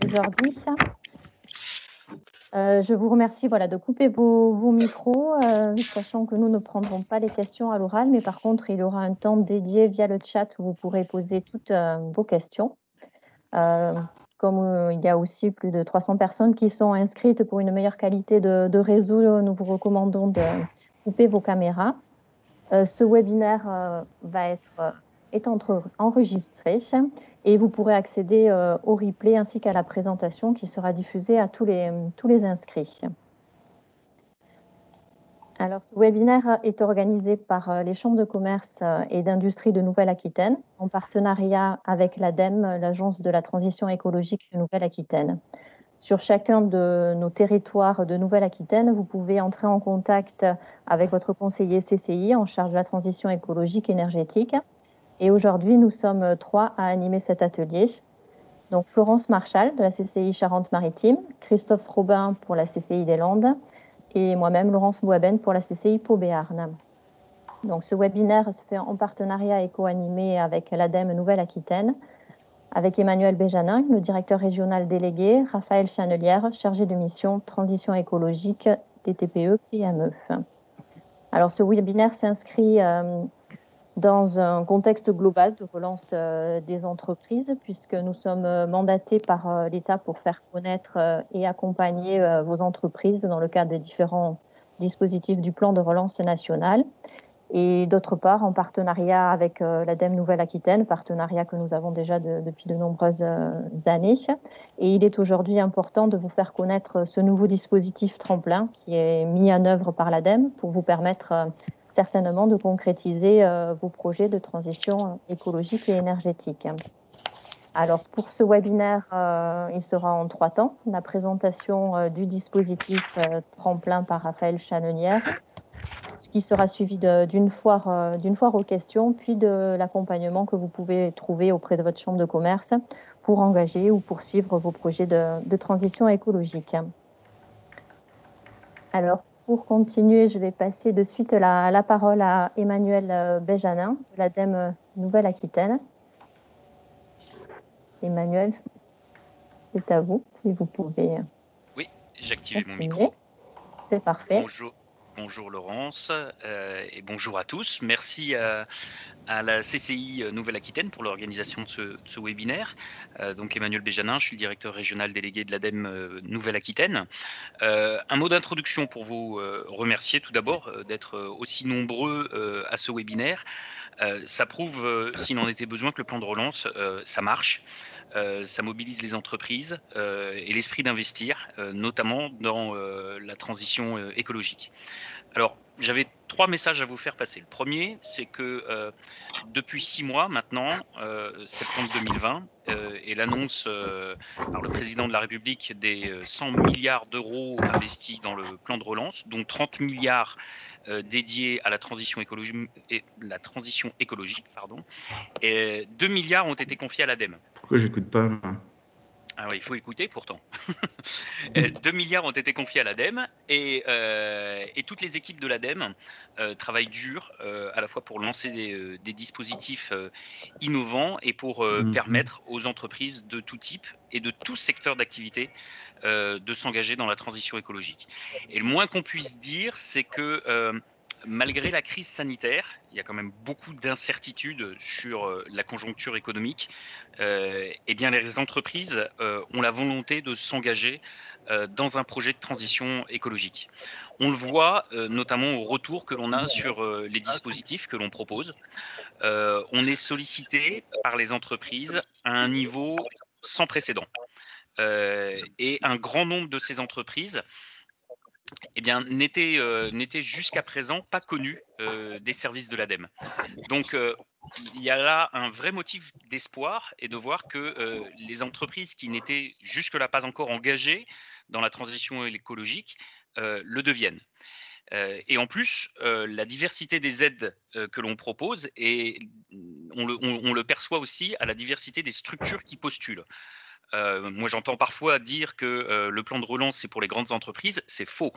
aujourd'hui. Je vous remercie voilà, de couper vos micros, sachant que nous ne prendrons pas les questions à l'oral, mais par contre, il y aura un temps dédié via le chat où vous pourrez poser toutes vos questions. Euh, Comme il y a aussi plus de 300 personnes qui sont inscrites pour une meilleure qualité de réseau, nous vous recommandons de couper vos caméras. Ce webinaire est enregistré et vous pourrez accéder au replay ainsi qu'à la présentation qui sera diffusée à tous les inscrits. Alors, ce webinaire est organisé par les chambres de commerce et d'industrie de Nouvelle-Aquitaine en partenariat avec l'ADEME, l'Agence de la transition écologique de Nouvelle-Aquitaine. Sur chacun de nos territoires de Nouvelle-Aquitaine, vous pouvez entrer en contact avec votre conseiller CCI en charge de la transition écologique énergétique. Et aujourd'hui, nous sommes 3 à animer cet atelier. Donc, Florence Marchal de la CCI Charente-Maritime, Christophe Robin pour la CCI des Landes et moi-même, Laurence Bouaben pour la CCI Pau-Béarn. Donc, ce webinaire se fait en partenariat et co-animé avec l'ADEME Nouvelle-Aquitaine, avec Emmanuel Béjanin, le directeur régional délégué, Raphaël Chanelière, chargé de mission transition écologique des TPE-PME. Alors, ce webinaire s'inscrit dans un contexte global de relance des entreprises, puisque nous sommes mandatés par l'État pour faire connaître et accompagner vos entreprises dans le cadre des différents dispositifs du plan de relance national. Et d'autre part, en partenariat avec l'ADEME Nouvelle-Aquitaine, partenariat que nous avons déjà depuis de nombreuses années. Et il est aujourd'hui important de vous faire connaître ce nouveau dispositif tremplin qui est mis en œuvre par l'ADEME pour vous permettre certainement de concrétiser vos projets de transition écologique et énergétique. Alors, pour ce webinaire, il sera en 3 temps. La présentation du dispositif tremplin par Raphaël Chanelière, ce qui sera suivi d'une foire aux questions, puis de l'accompagnement que vous pouvez trouver auprès de votre chambre de commerce pour engager ou poursuivre vos projets de transition écologique. Alors, pour continuer, je vais passer de suite la parole à Emmanuel Béjanin de l'ADEME Nouvelle-Aquitaine. Emmanuel, c'est à vous, si vous pouvez. Oui, j'ai activé mon micro. C'est parfait. Bonjour Laurence et bonjour à tous. Merci à la CCI Nouvelle-Aquitaine pour l'organisation de ce webinaire. Donc Emmanuel Béjanin, je suis le directeur régional délégué de l'ADEME Nouvelle-Aquitaine. Un mot d'introduction pour vous remercier tout d'abord d'être aussi nombreux à ce webinaire. Ça prouve, s'il en était besoin, que le plan de relance, ça marche. Ça mobilise les entreprises et l'esprit d'investir, notamment dans la transition écologique. Alors, j'avais 3 messages à vous faire passer. Le premier, c'est que depuis 6 mois maintenant, septembre 2020, et l'annonce par le président de la République des 100 milliards d'euros investis dans le plan de relance, dont 30 milliards dédiés à la transition écologique, et 2 milliards ont été confiés à l'ADEME. Pourquoi j'écoute pas moi ? Alors, il faut écouter pourtant. 2 milliards ont été confiés à l'ADEME et toutes les équipes de l'ADEME travaillent dur à la fois pour lancer des dispositifs innovants et pour permettre aux entreprises de tout type et de tout secteur d'activité de s'engager dans la transition écologique. Et le moins qu'on puisse dire, c'est que malgré la crise sanitaire, il y a quand même beaucoup d'incertitudes sur la conjoncture économique. Eh bien, les entreprises ont la volonté de s'engager dans un projet de transition écologique. On le voit notamment au retour que l'on a sur les dispositifs que l'on propose. On est sollicité par les entreprises à un niveau sans précédent. Et un grand nombre de ces entreprises eh bien, n'étaient jusqu'à présent pas connues des services de l'ADEME. Donc, il y a là un vrai motif d'espoir et de voir que les entreprises qui n'étaient jusque-là pas encore engagées dans la transition écologique le deviennent. Et en plus, la diversité des aides que l'on propose, et on le perçoit aussi à la diversité des structures qui postulent. Moi, j'entends parfois dire que le plan de relance, c'est pour les grandes entreprises. C'est faux.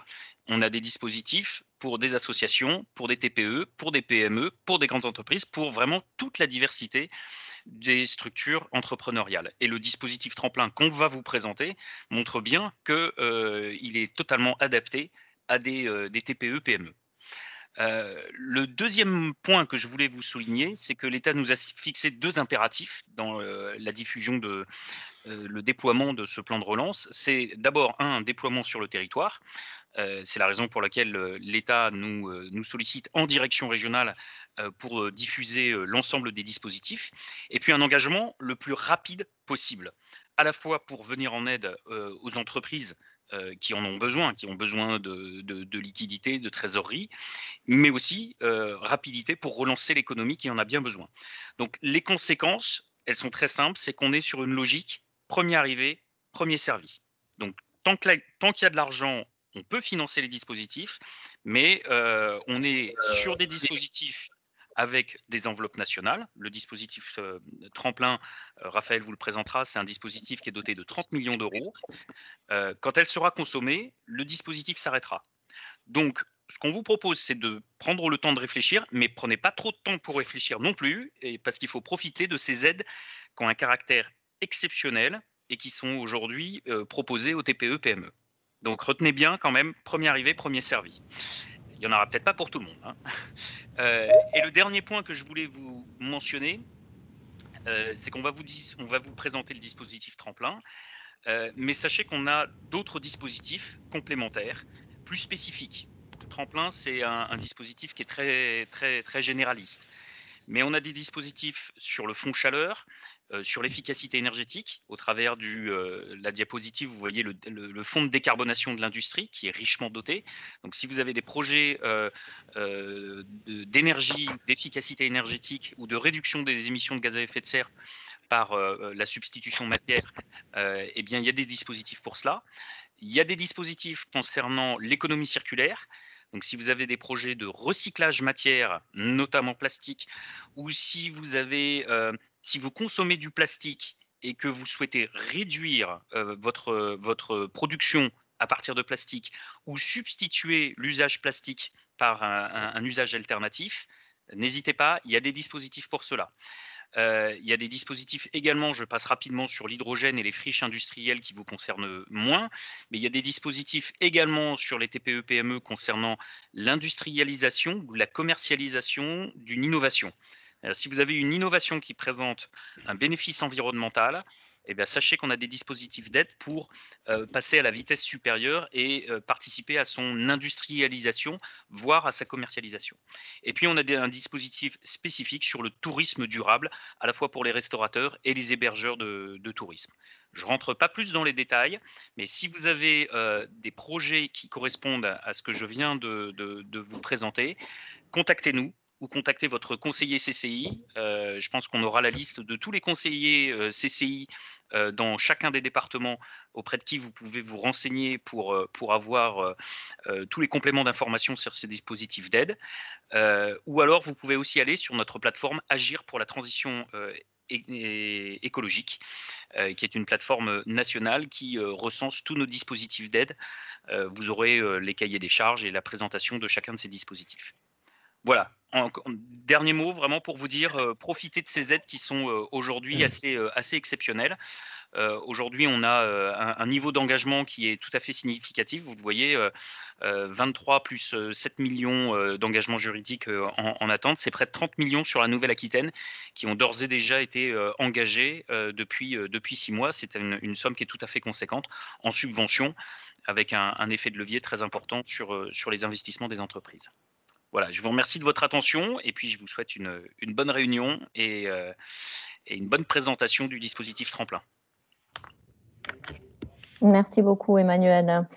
On a des dispositifs pour des associations, pour des TPE, pour des PME, pour des grandes entreprises, pour vraiment toute la diversité des structures entrepreneuriales. Et le dispositif tremplin qu'on va vous présenter montre bien qu'il est totalement adapté à des TPE, PME. Le deuxième point que je voulais vous souligner, c'est que l'État nous a fixé 2 impératifs dans la diffusion de le déploiement de ce plan de relance. C'est d'abord un déploiement sur le territoire. C'est la raison pour laquelle l'État nous sollicite en direction régionale pour diffuser l'ensemble des dispositifs. Et puis un engagement le plus rapide possible, à la fois pour venir en aide aux entreprises qui en ont besoin, qui ont besoin de liquidités, de trésorerie, mais aussi rapidité pour relancer l'économie qui en a bien besoin. Donc les conséquences, elles sont très simples, c'est qu'on est sur une logique premier arrivé, premier servi. Donc tant qu'il y a de l'argent, on peut financer les dispositifs, mais on est sur des dispositifs avec des enveloppes nationales. Le dispositif tremplin, Raphaël vous le présentera, c'est un dispositif qui est doté de 30 millions d'euros. Quand elle sera consommée, le dispositif s'arrêtera. Donc, ce qu'on vous propose, c'est de prendre le temps de réfléchir, mais prenez pas trop de temps pour réfléchir non plus, parce qu'il faut profiter de ces aides qui ont un caractère exceptionnel et qui sont aujourd'hui proposées aux TPE, PME. Donc, retenez bien quand même, premier arrivé, premier servi. Il n'y en aura peut-être pas pour tout le monde, hein. Et le dernier point que je voulais vous mentionner, c'est qu'on va vous présenter le dispositif tremplin, mais sachez qu'on a d'autres dispositifs complémentaires, plus spécifiques. Tremplin, c'est un dispositif qui est très, très, très généraliste. Mais on a des dispositifs sur le fonds chaleur, sur l'efficacité énergétique, au travers la diapositive, vous voyez le fonds de décarbonation de l'industrie qui est richement doté. Donc si vous avez des projets d'énergie, d'efficacité énergétique ou de réduction des émissions de gaz à effet de serre par la substitution matière, eh bien, il y a des dispositifs pour cela. Il y a des dispositifs concernant l'économie circulaire. Donc, si vous avez des projets de recyclage matière, notamment plastique, ou si vous consommez du plastique et que vous souhaitez réduire votre production à partir de plastique ou substituer l'usage plastique par un usage alternatif, n'hésitez pas, il y a des dispositifs pour cela. Il y a des dispositifs également, je passe rapidement sur l'hydrogène et les friches industrielles qui vous concernent moins, mais il y a des dispositifs également sur les TPE, PME concernant l'industrialisation ou la commercialisation d'une innovation. Si vous avez une innovation qui présente un bénéfice environnemental, eh bien, sachez qu'on a des dispositifs d'aide pour passer à la vitesse supérieure et participer à son industrialisation, voire à sa commercialisation. Et puis, on a un dispositif spécifique sur le tourisme durable, à la fois pour les restaurateurs et les hébergeurs de tourisme. Je ne rentre pas plus dans les détails, mais si vous avez des projets qui correspondent à ce que je viens de vous présenter, contactez-nous ou contactez votre conseiller CCI. Je pense qu'on aura la liste de tous les conseillers CCI dans chacun des départements auprès de qui vous pouvez vous renseigner pour avoir tous les compléments d'information sur ces dispositifs d'aide. Ou alors, vous pouvez aussi aller sur notre plateforme Agir pour la transition écologique, qui est une plateforme nationale qui recense tous nos dispositifs d'aide. Vous aurez les cahiers des charges et la présentation de chacun de ces dispositifs. Voilà, dernier mot vraiment pour vous dire, profitez de ces aides qui sont aujourd'hui assez exceptionnelles. Aujourd'hui, on a un niveau d'engagement qui est tout à fait significatif. Vous le voyez, 23 plus 7 millions d'engagements juridiques en attente. C'est près de 30 millions sur la Nouvelle-Aquitaine qui ont d'ores et déjà été engagés depuis 6 mois. C'est une somme qui est tout à fait conséquente en subvention, avec un effet de levier très important sur les investissements des entreprises. Voilà, je vous remercie de votre attention et puis je vous souhaite une bonne réunion et une bonne présentation du dispositif tremplin. Merci beaucoup, Emmanuel.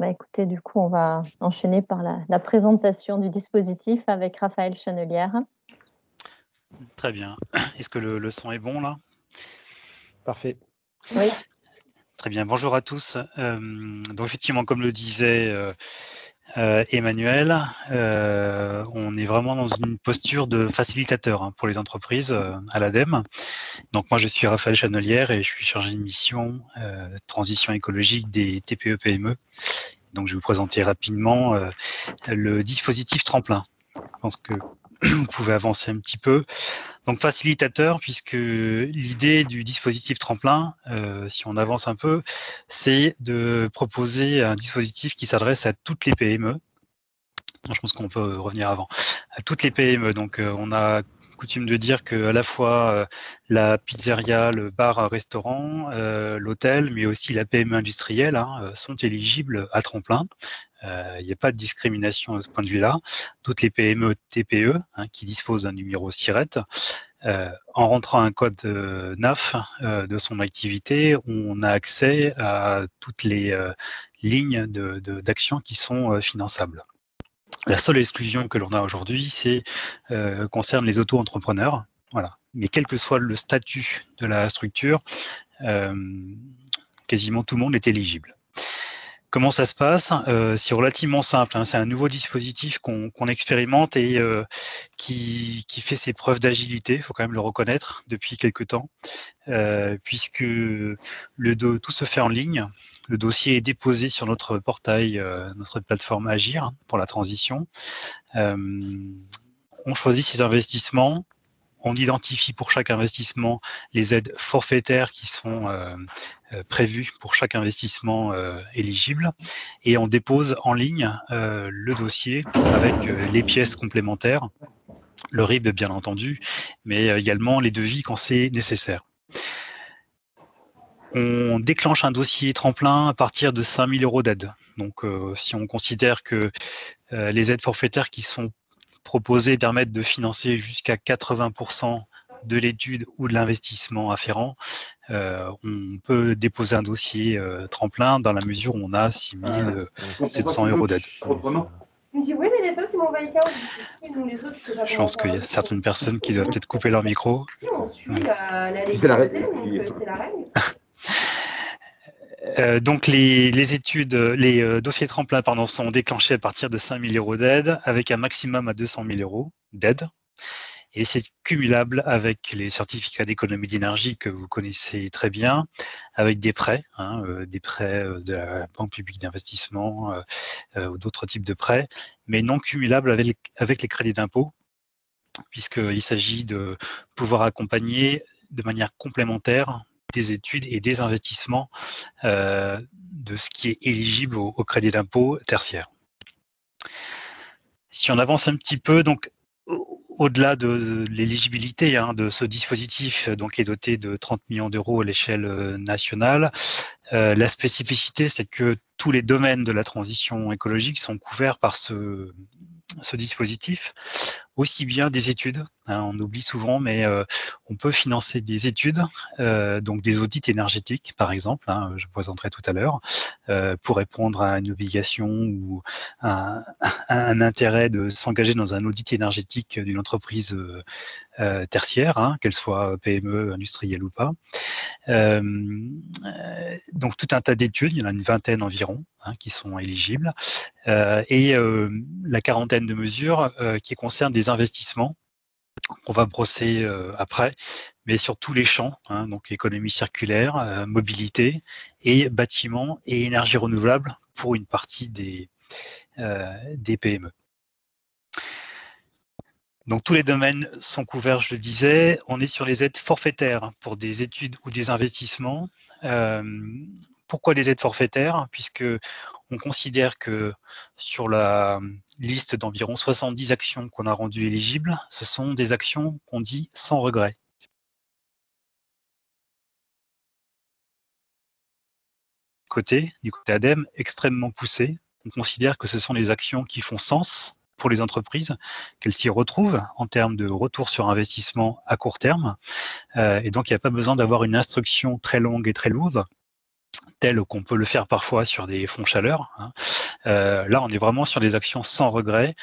Écoutez, du coup, on va enchaîner par la présentation du dispositif avec Raphaël Chenelière. Très bien. Est-ce que le son est bon là? Parfait. Oui. Très bien. Bonjour à tous. Donc effectivement, comme le disait Emmanuel, on est vraiment dans une posture de facilitateur pour les entreprises à l'ADEME. Donc moi je suis Raphaël Chanelière et je suis chargé de mission transition écologique des TPE-PME. Donc je vais vous présenter rapidement le dispositif tremplin. Je pense que vous pouvez avancer un petit peu. Donc facilitateur, puisque l'idée du dispositif tremplin, si on avance un peu, c'est de proposer un dispositif qui s'adresse à toutes les PME. Je pense qu'on peut revenir avant. À toutes les PME. Donc on a coutume de dire que à la fois la pizzeria, le bar-restaurant, l'hôtel, mais aussi la PME industrielle sont éligibles à tremplin. Il n'y a pas de discrimination de ce point de vue-là. Toutes les PME, TPE qui disposent d'un numéro SIRET, en rentrant un code NAF de son activité, on a accès à toutes les lignes d'action qui sont finançables. La seule exclusion que l'on a aujourd'hui, concerne les auto-entrepreneurs. Voilà. Mais quel que soit le statut de la structure, quasiment tout le monde est éligible. Comment ça se passe? C'est relativement simple. C'est un nouveau dispositif qu'on expérimente et qui fait ses preuves d'agilité, il faut quand même le reconnaître, depuis quelques temps, puisque tout se fait en ligne. Le dossier est déposé sur notre portail, notre plateforme Agir pour la transition. On choisit ses investissements. On identifie pour chaque investissement les aides forfaitaires qui sont prévues pour chaque investissement éligible et on dépose en ligne le dossier avec les pièces complémentaires, le RIB bien entendu, mais également les devis quand c'est nécessaire. On déclenche un dossier tremplin à partir de 5 000 € d'aide. Donc si on considère que les aides forfaitaires qui sont proposés permettent de financer jusqu'à 80% de l'étude ou de l'investissement afférent. On peut déposer un dossier tremplin dans la mesure où on a 6 700 € d'aide. Il me dit oui, mais les autres, ils m'ont envoyé 15. Nous, les autres, je pense qu'il y a certaines personnes qui doivent peut-être couper leur micro. On suit la légalité, donc c'est la règle. Donc les dossiers tremplin sont déclenchés à partir de 5 000 € d'aide avec un maximum à 200 000 € d'aide et c'est cumulable avec les certificats d'économie d'énergie que vous connaissez très bien, avec des prêts, des prêts de la Banque publique d'investissement ou d'autres types de prêts, mais non cumulables avec les crédits d'impôt, puisqu'il s'agit de pouvoir accompagner de manière complémentaire des études et des investissements de ce qui est éligible au crédit d'impôt tertiaire. Si on avance un petit peu, donc au-delà de l'éligibilité de ce dispositif, qui est doté de 30 millions € à l'échelle nationale, la spécificité, c'est que tous les domaines de la transition écologique sont couverts par ce dispositif, aussi bien des études, on oublie souvent, mais on peut financer des études, donc des audits énergétiques par exemple, je présenterai tout à l'heure, pour répondre à une obligation ou un intérêt de s'engager dans un audit énergétique d'une entreprise tertiaire, qu'elle soit PME, industrielle ou pas. Donc tout un tas d'études, il y en a une vingtaine environ qui sont éligibles, et la quarantaine de mesures qui concernent des investissements qu'on va brosser après, mais sur tous les champs, donc économie circulaire, mobilité et bâtiments et énergie renouvelable pour une partie des PME. Donc tous les domaines sont couverts, je le disais. On est sur les aides forfaitaires pour des études ou des investissements. Pourquoi les aides forfaitaires? Puisque on considère que sur la liste d'environ 70 actions qu'on a rendues éligibles, ce sont des actions qu'on dit sans regret. Du côté ADEME, extrêmement poussé. On considère que ce sont des actions qui font sens pour les entreprises, qu'elles s'y retrouvent en termes de retour sur investissement à court terme. Et donc, il n'y a pas besoin d'avoir une instruction très longue et très lourde, telle qu'on peut le faire parfois sur des fonds chaleur. Là, on est vraiment sur des actions sans regret,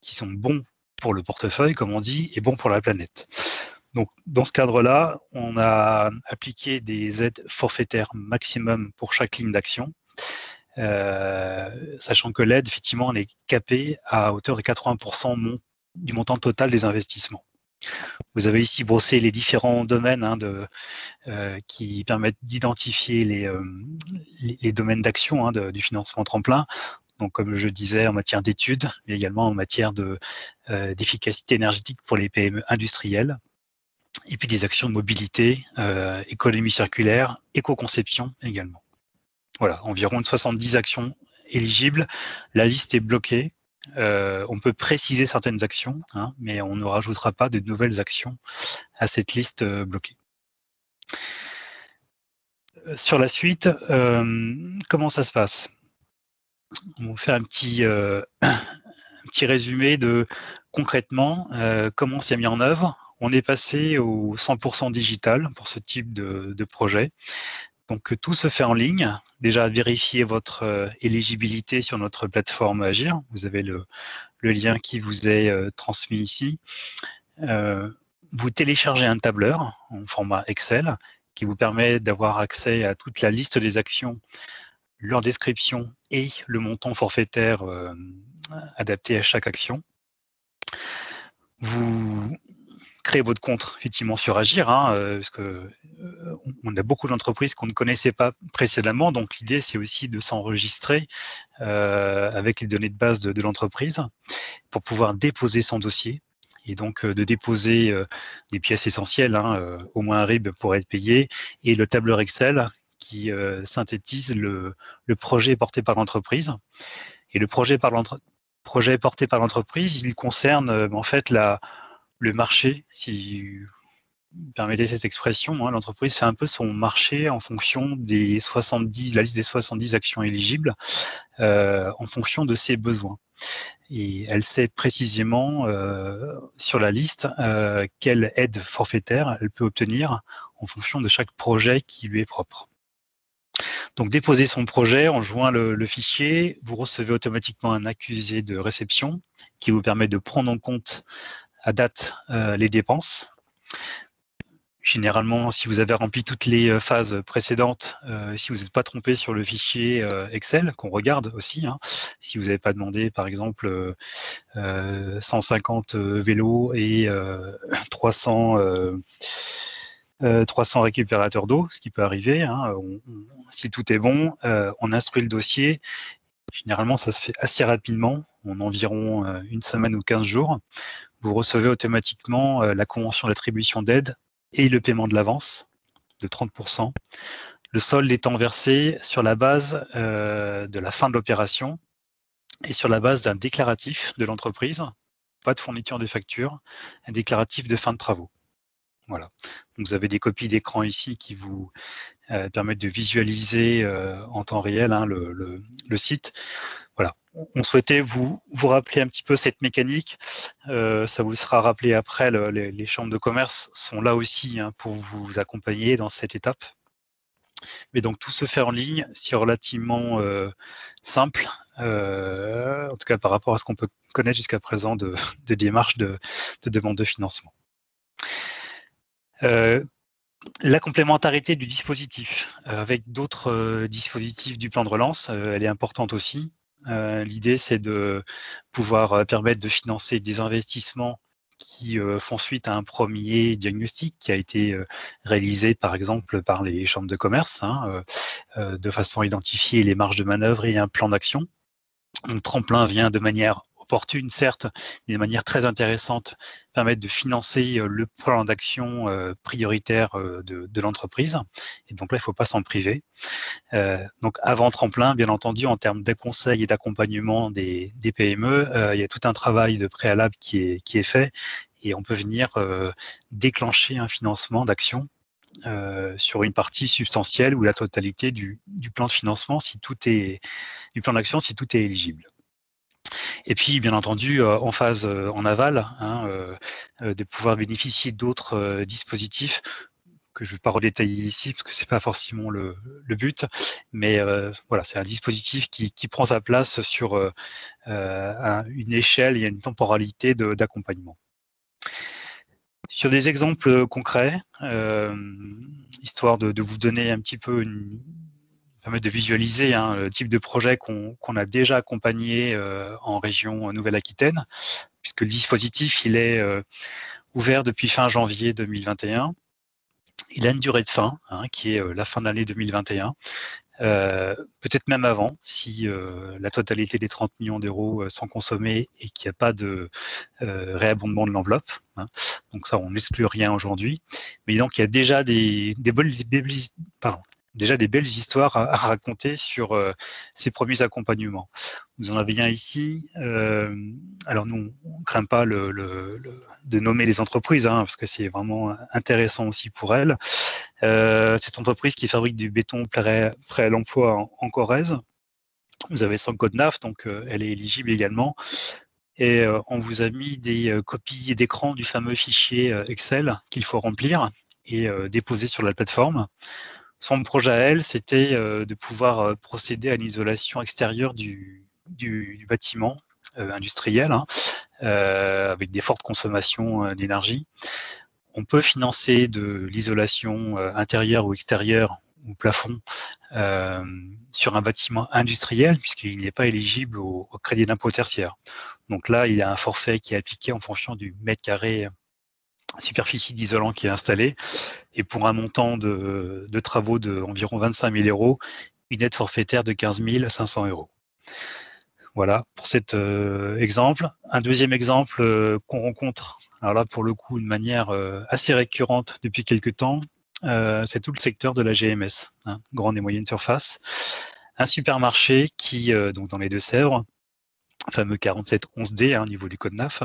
qui sont bons pour le portefeuille, comme on dit, et bons pour la planète. Donc, dans ce cadre-là, on a appliqué des aides forfaitaires maximum pour chaque ligne d'action. sachant que l'aide, effectivement, on est capé à hauteur de 80% du montant total des investissements. Vous avez ici brossé les différents domaines qui permettent d'identifier les domaines d'action du financement tremplin. Donc, comme je disais, en matière d'études, mais également en matière d'efficacité énergétique pour les PME industrielles. Et puis des actions de mobilité, économie circulaire, éco-conception également. Voilà, environ 70 actions éligibles. La liste est bloquée. On peut préciser certaines actions, mais on ne rajoutera pas de nouvelles actions à cette liste bloquée. Sur la suite, comment ça se passe? On vous fait un petit résumé de concrètement comment c'est mis en œuvre. On est passé au 100% digital pour ce type de projet. Donc tout se fait en ligne. Déjà, vérifiez votre éligibilité sur notre plateforme Agir. Vous avez le lien qui vous est transmis ici. Vous téléchargez un tableur en format Excel qui vous permet d'avoir accès à toute la liste des actions, leur description et le montant forfaitaire adapté à chaque action. Vous créez votre compte effectivement sur Agir, parce que on a beaucoup d'entreprises qu'on ne connaissait pas précédemment, donc l'idée c'est aussi de s'enregistrer avec les données de base de l'entreprise pour pouvoir déposer son dossier et donc de déposer des pièces essentielles, au moins un RIB pour être payé, et le tableur Excel qui synthétise le projet porté par l'entreprise. Et le projet porté par l'entreprise, il concerne en fait le marché, si vous permettez cette expression. L'entreprise fait un peu son marché en fonction des la liste des 70 actions éligibles, en fonction de ses besoins. Et elle sait précisément sur la liste quelle aide forfaitaire elle peut obtenir en fonction de chaque projet qui lui est propre. Donc, déposer son projet, on joint le fichier, vous recevez automatiquement un accusé de réception qui vous permet de prendre en compte à date les dépenses. Généralement, si vous avez rempli toutes les phases précédentes, si vous n'êtes pas trompé sur le fichier Excel, qu'on regarde aussi, si vous n'avez pas demandé, par exemple, 150 vélos et 300 récupérateurs d'eau, ce qui peut arriver. Si tout est bon, on instruit le dossier. Généralement, ça se fait assez rapidement, en environ une semaine ou 15 jours. Vous recevez automatiquement la convention d'attribution d'aide et le paiement de l'avance de 30%. Le solde étant versé sur la base de la fin de l'opération et sur la base d'un déclaratif de l'entreprise, pas de fourniture de facture, un déclaratif de fin de travaux. Voilà. Donc, vous avez des copies d'écran ici qui vous permettent de visualiser en temps réel le site. Voilà. On souhaitait vous rappeler un petit peu cette mécanique. Ça vous sera rappelé après. Les chambres de commerce sont là aussi pour vous accompagner dans cette étape. Mais donc, tout se fait en ligne, c'est relativement simple, en tout cas par rapport à ce qu'on peut connaître jusqu'à présent de démarches de demande de financement. La complémentarité du dispositif avec d'autres dispositifs du plan de relance, elle est importante aussi. L'idée, c'est de pouvoir permettre de financer des investissements qui font suite à un premier diagnostic qui a été réalisé, par exemple, par les chambres de commerce, de façon à identifier les marges de manœuvre et un plan d'action. Donc, Tremplin vient de manière opportune, certes, mais de manière très intéressante, permettre de financer le plan d'action prioritaire de l'entreprise. Et donc là, il ne faut pas s'en priver. Donc avant Tremplin, bien entendu, en termes de conseil et d'accompagnement des PME, il y a tout un travail de préalable qui est fait et on peut venir déclencher un financement d'action sur une partie substantielle ou la totalité du plan de financement du plan d'action si tout est éligible. Et puis, bien entendu, en phase en aval, de pouvoir bénéficier d'autres dispositifs que je ne vais pas redétailler ici parce que c'est pas forcément le but, mais voilà, c'est un dispositif qui prend sa place sur une échelle et une temporalité d'accompagnement. Sur des exemples concrets, histoire de vous donner un petit peu une permet de visualiser le type de projet qu'on a déjà accompagné en région Nouvelle-Aquitaine, puisque le dispositif il est ouvert depuis fin janvier 2021. Il a une durée de fin, qui est la fin de l'année 2021. Peut-être même avant, si la totalité des 30 millions d'euros sont consommés et qu'il n'y a pas de réabondement de l'enveloppe. Donc ça, on n'exclut rien aujourd'hui. Mais donc, il y a déjà des belles histoires à raconter sur ces premiers accompagnements. Vous en avez un ici. Alors nous, on ne craint pas de nommer les entreprises, parce que c'est vraiment intéressant aussi pour elles. Cette entreprise qui fabrique du béton prêt à l'emploi en Corrèze. Vous avez son code NAF, donc elle est éligible également. Et on vous a mis des copies d'écran du fameux fichier Excel qu'il faut remplir et déposer sur la plateforme. Son projet à elle, c'était de pouvoir procéder à l'isolation extérieure du bâtiment industriel, avec des fortes consommations d'énergie. On peut financer de l'isolation intérieure ou extérieure ou plafond sur un bâtiment industriel, puisqu'il n'est pas éligible au crédit d'impôt tertiaire. Donc là, il y a un forfait qui est appliqué en fonction du mètre carré superficie d'isolant qui est installée. Et pour un montant de travaux d'environ 25 000 euros, une aide forfaitaire de 15 500 euros. Voilà pour cet exemple. Un deuxième exemple qu'on rencontre, alors là pour le coup de manière assez récurrente depuis quelques temps, c'est tout le secteur de la GMS, grande et moyenne surface. Un supermarché qui, donc dans les Deux-Sèvres, fameux 4711D au niveau du code NAF,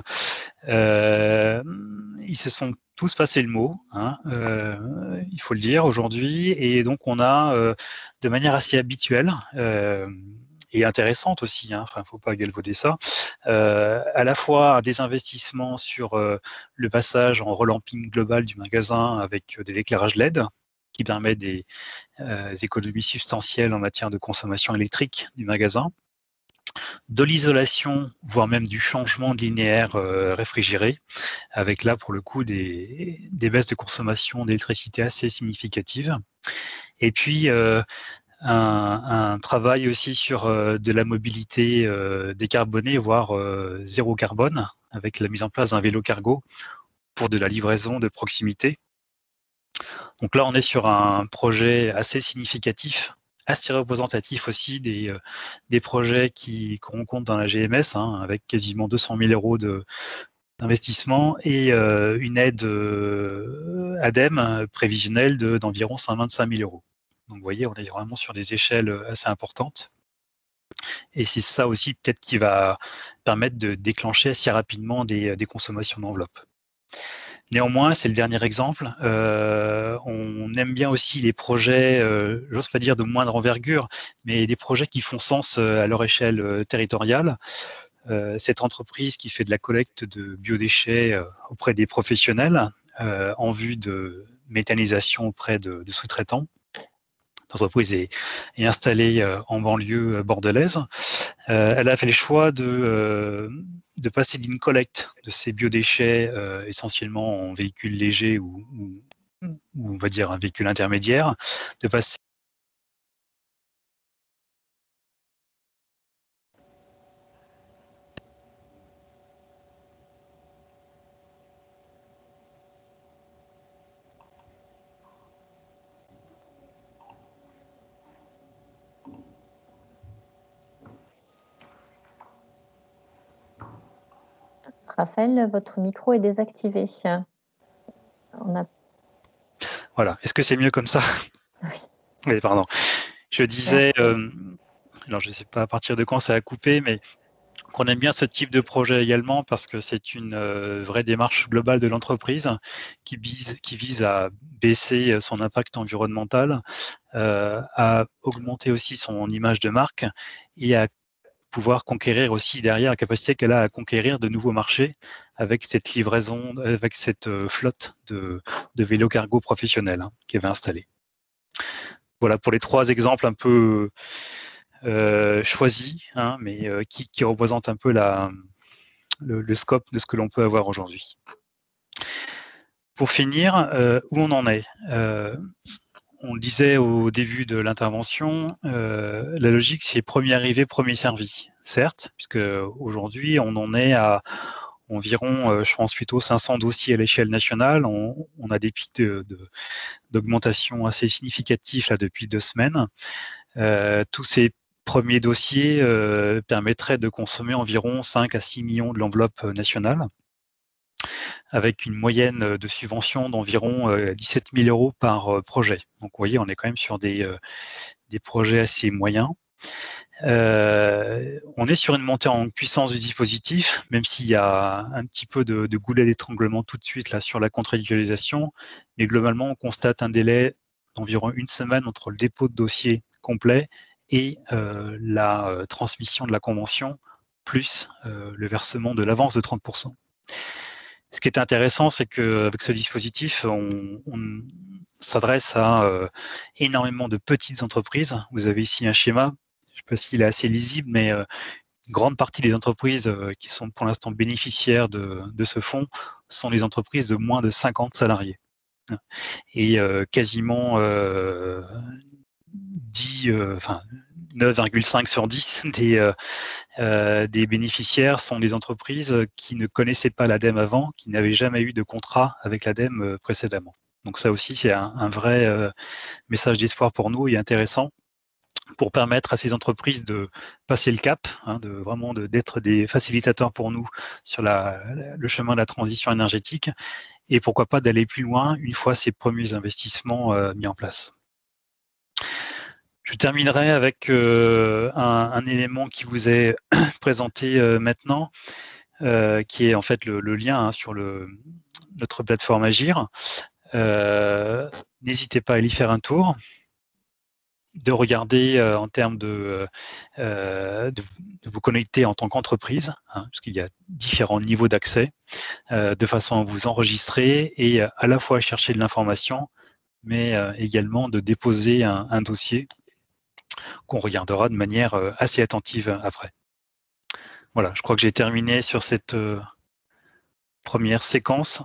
ils se sont tous passé le mot, il faut le dire aujourd'hui, et donc on a de manière assez habituelle et intéressante aussi, il ne faut pas galvauder ça, à la fois des investissements sur le passage en relamping global du magasin avec des éclairages LED qui permettent des économies substantielles en matière de consommation électrique du magasin, de l'isolation, voire même du changement de linéaire réfrigéré, avec là pour le coup des baisses de consommation d'électricité assez significatives. Et puis un travail aussi sur de la mobilité décarbonée, voire zéro carbone, avec la mise en place d'un vélo cargo pour de la livraison de proximité. Donc là, on est sur un projet assez significatif, assez représentatif aussi des projets qu'on compte dans la GMS, avec quasiment 200 000 euros d'investissement et une aide ADEME prévisionnelle d'environ 25 000 euros. Donc vous voyez, on est vraiment sur des échelles assez importantes. Et c'est ça aussi peut-être qui va permettre de déclencher assez rapidement des consommations d'enveloppe. Néanmoins, c'est le dernier exemple. On aime bien aussi les projets, j'ose pas dire de moindre envergure, mais des projets qui font sens à leur échelle territoriale. Cette entreprise qui fait de la collecte de biodéchets auprès des professionnels en vue de méthanisation auprès de sous-traitants. L'entreprise est installée en banlieue bordelaise. Elle a fait le choix de passer d'une collecte de ces biodéchets essentiellement en véhicule léger ou on va dire un véhicule intermédiaire, de passer Raphaël, votre micro est désactivé. Voilà. Est-ce que c'est mieux comme ça? Oui, pardon. Je disais, alors je ne sais pas à partir de quand ça a coupé, mais qu'on aime bien ce type de projet également parce que c'est une vraie démarche globale de l'entreprise qui vise à baisser son impact environnemental, à augmenter aussi son image de marque et à pouvoir conquérir aussi derrière la capacité qu'elle a à conquérir de nouveaux marchés avec cette livraison, avec cette flotte de vélos cargo professionnels qu'elle va installer. Voilà pour les trois exemples un peu choisis, mais qui représentent un peu le scope de ce que l'on peut avoir aujourd'hui. Pour finir, où on en est on le disait au début de l'intervention, la logique, c'est premier arrivé, premier servi. Certes, puisque aujourd'hui, on en est à environ, je pense plutôt 500 dossiers à l'échelle nationale. On a des pics d'augmentation assez significatifs là depuis 2 semaines. Tous ces premiers dossiers permettraient de consommer environ 5 à 6 millions de l'enveloppe nationale, avec une moyenne de subvention d'environ 17 000 euros par projet. Donc, vous voyez, on est quand même sur des projets assez moyens. On est sur une montée en puissance du dispositif, même s'il y a un petit peu de goulet d'étranglement tout de suite là sur la contractualisation, mais globalement, on constate un délai d'environ 1 semaine entre le dépôt de dossier complet et la transmission de la convention, plus le versement de l'avance de 30%. Ce qui est intéressant, c'est qu'avec ce dispositif, on s'adresse à énormément de petites entreprises. Vous avez ici un schéma, je ne sais pas s'il est assez lisible, mais une grande partie des entreprises qui sont pour l'instant bénéficiaires de ce fonds sont les entreprises de moins de 50 salariés. Et quasiment 9,5 sur 10 des bénéficiaires sont des entreprises qui ne connaissaient pas l'ADEME avant, qui n'avaient jamais eu de contrat avec l'ADEME précédemment. Donc ça aussi, c'est un vrai message d'espoir pour nous et intéressant pour permettre à ces entreprises de passer le cap, d'être des facilitateurs pour nous sur le chemin de la transition énergétique et pourquoi pas d'aller plus loin une fois ces premiers investissements mis en place. Je terminerai avec un élément qui vous est présenté maintenant, qui est en fait le lien sur notre plateforme Agir. N'hésitez pas à y faire un tour, de regarder en termes de vous connecter en tant qu'entreprise, parce qu'il y a différents niveaux d'accès, de façon à vous enregistrer et à la fois chercher de l'information, mais également de déposer un dossier qu'on regardera de manière assez attentive après. Voilà, je crois que j'ai terminé sur cette première séquence.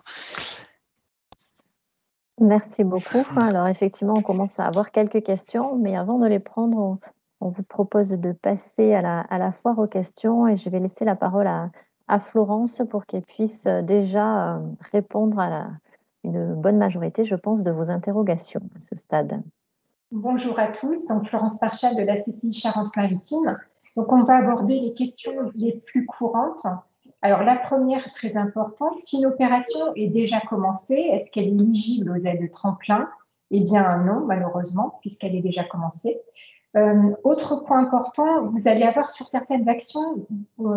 Merci beaucoup. Alors effectivement, on commence à avoir quelques questions, mais avant de les prendre, on vous propose de passer à la foire aux questions et je vais laisser la parole à Florence pour qu'elle puisse déjà répondre à une bonne majorité, je pense, de vos interrogations à ce stade. Bonjour à tous, donc Florence Marchal de la CCI Charente-Maritime. Donc on va aborder les questions les plus courantes. Alors la première très importante, si une opération est déjà commencée, est-ce qu'elle est éligible aux aides tremplin? Eh bien non, malheureusement, puisqu'elle est déjà commencée. Autre point important, vous allez avoir sur certaines actions,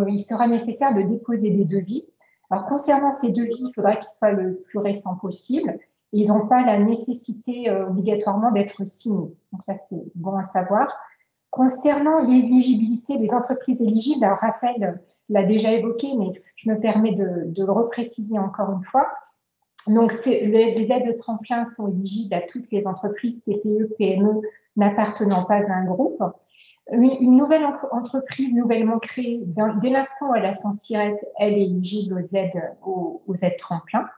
il sera nécessaire de déposer des devis. Alors concernant ces devis, il faudra qu'ils soient le plus récents possible. Ils n'ont pas la nécessité obligatoirement d'être signés. Donc ça, c'est bon à savoir. Concernant l'éligibilité des entreprises éligibles, alors Raphaël l'a déjà évoqué, mais je me permets de le repréciser encore une fois. Donc, les aides de tremplin sont éligibles à toutes les entreprises TPE, PME n'appartenant pas à un groupe. Une nouvelle entreprise nouvellement créée, dès l'instant où elle a son SIRET, elle est éligible aux aides tremplin.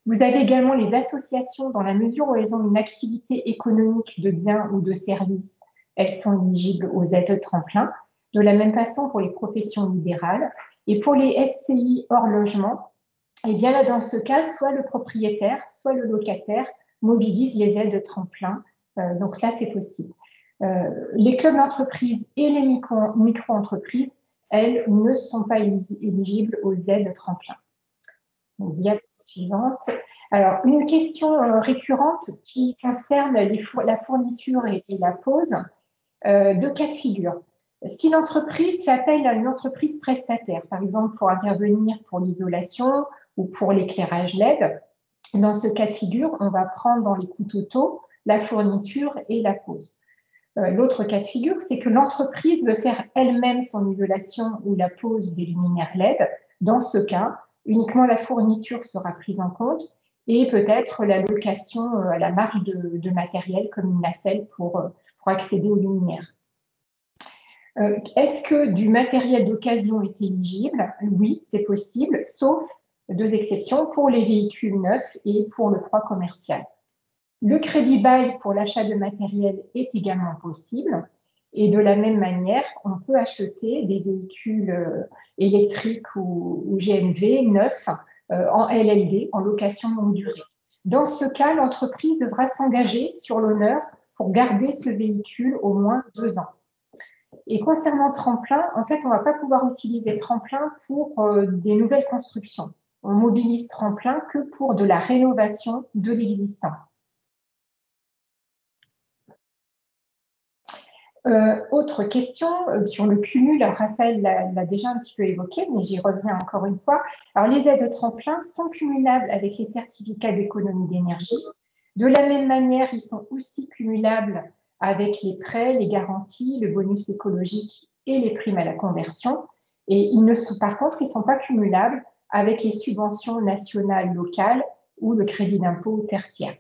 Vous avez également les associations, dans la mesure où elles ont une activité économique de biens ou de services, elles sont éligibles aux aides tremplin. De la même façon pour les professions libérales. Et pour les SCI hors logement, et bien là, dans ce cas, soit le propriétaire, soit le locataire mobilise les aides tremplin. Donc là, c'est possible. Les clubs d'entreprise et les micro-entreprises, elles, ne sont pas éligibles aux aides tremplin. Donc, diapo suivante. Alors, une question récurrente qui concerne la fourniture et la pose. 2 cas de figure. Si l'entreprise fait appel à une entreprise prestataire, par exemple pour intervenir pour l'isolation ou pour l'éclairage LED, dans ce cas de figure, on va prendre dans les coûts totaux la fourniture et la pose. L'autre cas de figure, c'est que l'entreprise veut faire elle-même son isolation ou la pose des luminaires LED. Dans ce cas, uniquement la fourniture sera prise en compte et peut-être la location à la marge de matériel comme une nacelle pour accéder aux luminaires. Est-ce que du matériel d'occasion est éligible? Oui, c'est possible, sauf 2 exceptions, pour les véhicules neufs et pour le froid commercial. Le crédit bail pour l'achat de matériel est également possible. Et de la même manière, on peut acheter des véhicules électriques ou GNV neufs en LLD, en location longue durée. Dans ce cas, l'entreprise devra s'engager sur l'honneur pour garder ce véhicule au moins 2 ans. Et concernant Tremplin, en fait, on ne va pas pouvoir utiliser Tremplin pour des nouvelles constructions. On mobilise Tremplin que pour de la rénovation de l'existant. Autre question sur le cumul, Raphaël l'a déjà un petit peu évoqué, mais j'y reviens encore une fois. Alors, les aides de tremplin sont cumulables avec les certificats d'économie d'énergie. De la même manière, ils sont aussi cumulables avec les prêts, les garanties, le bonus écologique et les primes à la conversion. Et par contre, ils ne sont pas cumulables avec les subventions nationales, locales ou le crédit d'impôt tertiaire.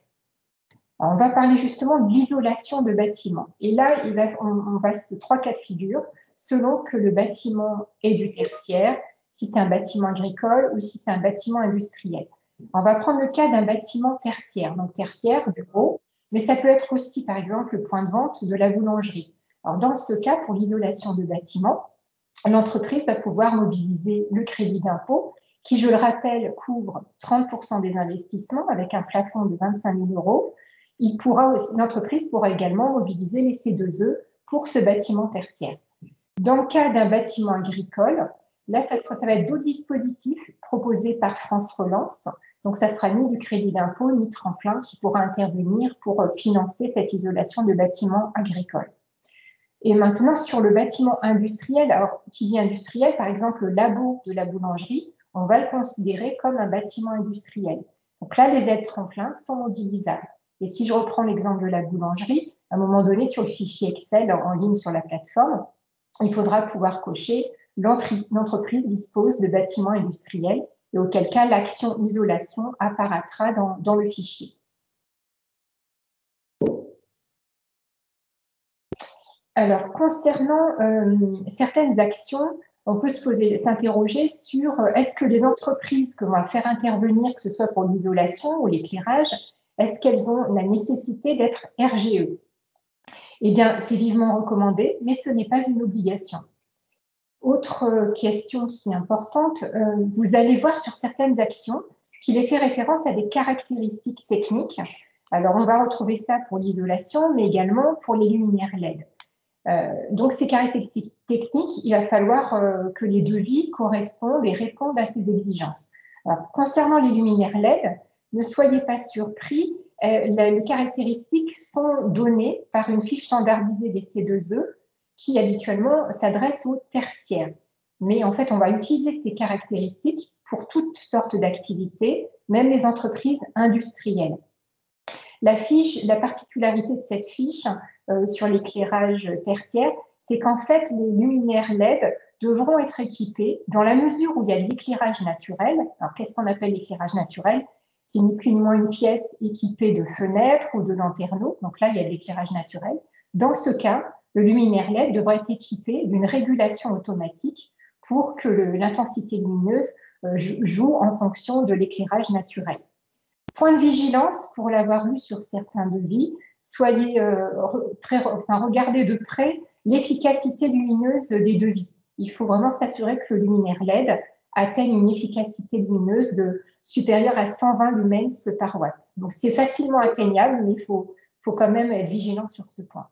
Alors, on va parler justement de l'isolation de bâtiments. Et là, on va se 3 cas de figure, selon que le bâtiment est du tertiaire, si c'est un bâtiment agricole ou si c'est un bâtiment industriel. On va prendre le cas d'un bâtiment tertiaire, donc tertiaire, bureau, mais ça peut être aussi, par exemple, le point de vente de la boulangerie. Alors, dans ce cas, pour l'isolation de bâtiments, l'entreprise va pouvoir mobiliser le crédit d'impôt, qui, je le rappelle, couvre 30% des investissements avec un plafond de 25 000 €. L'entreprise pourra également mobiliser les C2E pour ce bâtiment tertiaire. Dans le cas d'un bâtiment agricole, là, ça va être d'autres dispositifs proposés par France Relance. Donc, ça sera ni du crédit d'impôt, ni Tremplin qui pourra intervenir pour financer cette isolation de bâtiments agricoles. Et maintenant, sur le bâtiment industriel, alors qui dit industriel, par exemple, le labo de la boulangerie, on va le considérer comme un bâtiment industriel. Donc là, les aides Tremplin sont mobilisables. Et si je reprends l'exemple de la boulangerie, à un moment donné, sur le fichier Excel en ligne sur la plateforme, il faudra pouvoir cocher l'entreprise dispose de bâtiments industriels et auquel cas l'action isolation apparaîtra dans le fichier. Alors, concernant certaines actions, on peut s'interroger sur est-ce que les entreprises que l'on va faire intervenir, que ce soit pour l'isolation ou l'éclairage, est-ce qu'elles ont la nécessité d'être RGE? Eh bien, c'est vivement recommandé, mais ce n'est pas une obligation. Autre question si importante, vous allez voir sur certaines actions qu'il est fait référence à des caractéristiques techniques. Alors, on va retrouver ça pour l'isolation, mais également pour les luminaires LED. Donc, ces caractéristiques techniques, il va falloir que les devis correspondent et répondent à ces exigences. Alors, concernant les luminaires LED, ne soyez pas surpris, les caractéristiques sont données par une fiche standardisée des C2E qui habituellement s'adresse aux tertiaires. Mais en fait, on va utiliser ces caractéristiques pour toutes sortes d'activités, même les entreprises industrielles. La particularité de cette fiche sur l'éclairage tertiaire, c'est qu'en fait, les luminaires LED devront être équipés dans la mesure où il y a de l'éclairage naturel. Alors, qu'est-ce qu'on appelle l'éclairage naturel? C'est ni plus ni moins une pièce équipée de fenêtres ou de lanterneaux. Donc là, il y a de l'éclairage naturel. Dans ce cas, le luminaire LED devra être équipé d'une régulation automatique pour que l'intensité lumineuse joue en fonction de l'éclairage naturel. Point de vigilance, pour l'avoir lu sur certains devis, regardez de près l'efficacité lumineuse des devis. Il faut vraiment s'assurer que le luminaire LED atteigne une efficacité lumineuse supérieure à 120 lumens par watt. Donc, c'est facilement atteignable, mais il faut quand même être vigilant sur ce point.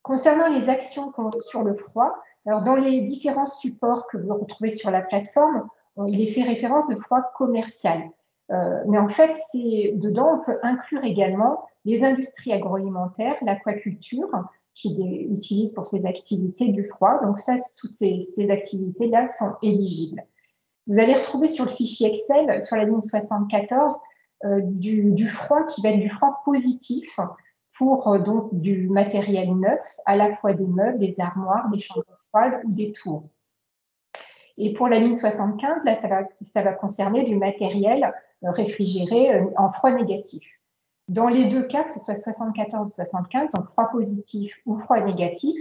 Concernant les actions sur le froid, alors dans les différents supports que vous retrouvez sur la plateforme, il est fait référence de froid commercial. Mais en fait, dedans, on peut inclure également les industries agroalimentaires, l'aquaculture, qui utilisent pour ces activités du froid. Donc ça, toutes ces activités-là sont éligibles. Vous allez retrouver sur le fichier Excel, sur la ligne 74, du froid qui va être du froid positif pour donc du matériel neuf, à la fois des meubles, des armoires, des chambres froides ou des tours. Et pour la ligne 75, là, ça va concerner du matériel réfrigéré en froid négatif. Dans les deux cas, que ce soit 74 ou 75, donc froid positif ou froid négatif,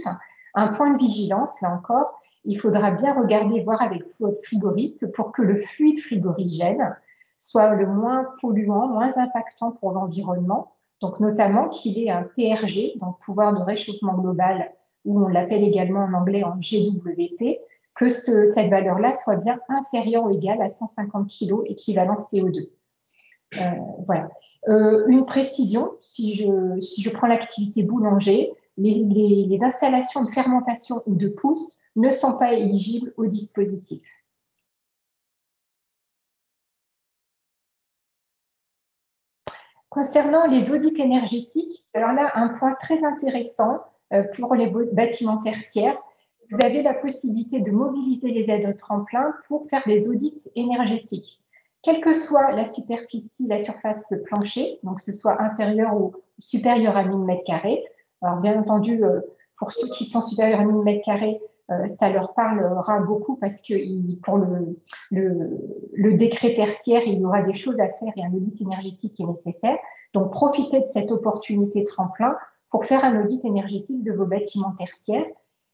un point de vigilance, là encore, il faudra bien regarder, voir avec votre frigoriste pour que le fluide frigorigène soit le moins polluant, moins impactant pour l'environnement, donc notamment qu'il ait un PRG, donc pouvoir de réchauffement global, ou on l'appelle également en anglais en GWP, que cette valeur-là soit bien inférieure ou égale à 150 kg équivalent CO2. Voilà. Une précision, si je prends l'activité boulanger, les installations de fermentation ou de pousse ne sont pas éligibles au dispositif. Concernant les audits énergétiques, alors là, un point très intéressant pour les bâtiments tertiaires, vous avez la possibilité de mobiliser les aides tremplin pour faire des audits énergétiques. Quelle que soit la superficie, la surface plancher, donc que ce soit inférieur ou supérieur à 1000 m². Alors bien entendu, pour ceux qui sont supérieurs à 1000 m², ça leur parlera beaucoup parce que pour le décret tertiaire, il y aura des choses à faire et un audit énergétique est nécessaire. Donc, profitez de cette opportunité tremplin pour faire un audit énergétique de vos bâtiments tertiaires.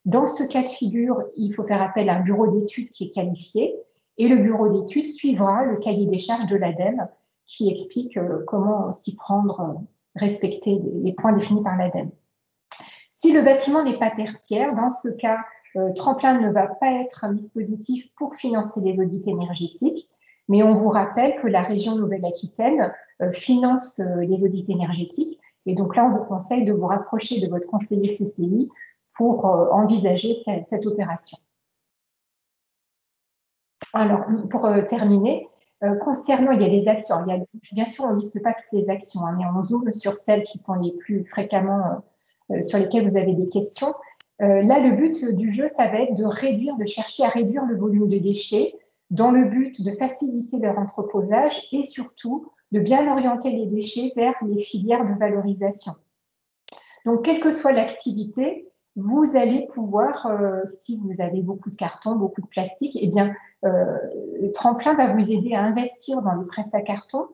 Dans ce cas de figure, il faut faire appel à un bureau d'études qui est qualifié et le bureau d'études suivra le cahier des charges de l'ADEME qui explique comment s'y prendre, respecter les points définis par l'ADEME. Si le bâtiment n'est pas tertiaire, dans ce cas, Tremplin ne va pas être un dispositif pour financer les audits énergétiques, mais on vous rappelle que la région Nouvelle-Aquitaine finance les audits énergétiques. Et donc là, on vous conseille de vous rapprocher de votre conseiller CCI pour envisager cette opération. Alors, pour terminer, concernant, il y a des actions. Bien sûr, on ne liste pas toutes les actions, hein, mais on zoome sur celles qui sont les plus fréquemment, sur lesquelles vous avez des questions. Là, le but du jeu, ça va être de chercher à réduire le volume de déchets dans le but de faciliter leur entreposage et surtout de bien orienter les déchets vers les filières de valorisation. Donc, quelle que soit l'activité, vous allez pouvoir, si vous avez beaucoup de carton, beaucoup de plastique, eh bien, Tremplin va vous aider à investir dans les presses à carton,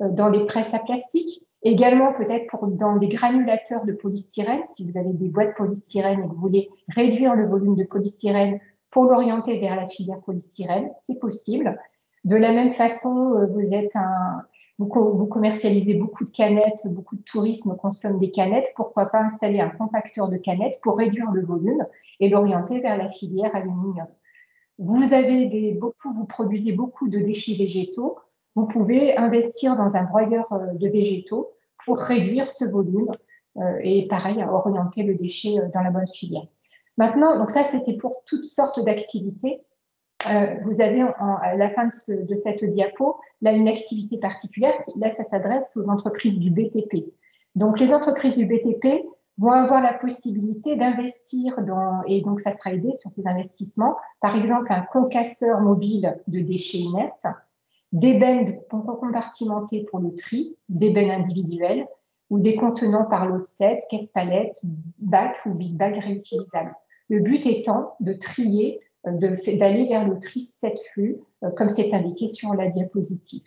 dans les presses à plastique, également peut-être dans les granulateurs de polystyrène, si vous avez des boîtes polystyrène et que vous voulez réduire le volume de polystyrène pour l'orienter vers la filière polystyrène, c'est possible. De la même façon, vous commercialisez beaucoup de canettes, beaucoup de tourisme consomme des canettes, pourquoi pas installer un compacteur de canettes pour réduire le volume et l'orienter vers la filière aluminium. Vous produisez beaucoup de déchets végétaux, vous pouvez investir dans un broyeur de végétaux pour réduire ce volume et pareil, orienter le déchet dans la bonne filière. Maintenant, donc ça c'était pour toutes sortes d'activités. Vous avez à la fin de cette diapo, là, une activité particulière. Là, ça s'adresse aux entreprises du BTP. Donc, les entreprises du BTP vont avoir la possibilité d'investir et donc ça sera aidé sur ces investissements, par exemple un concasseur mobile de déchets inertes, des bennes compartimentées pour le tri, des bennes individuelles ou des contenants par lot de 7, caisse-palettes, bacs ou big bags réutilisables. Le but étant de trier, d'aller vers le tri 7 flux, comme c'est indiqué sur la diapositive.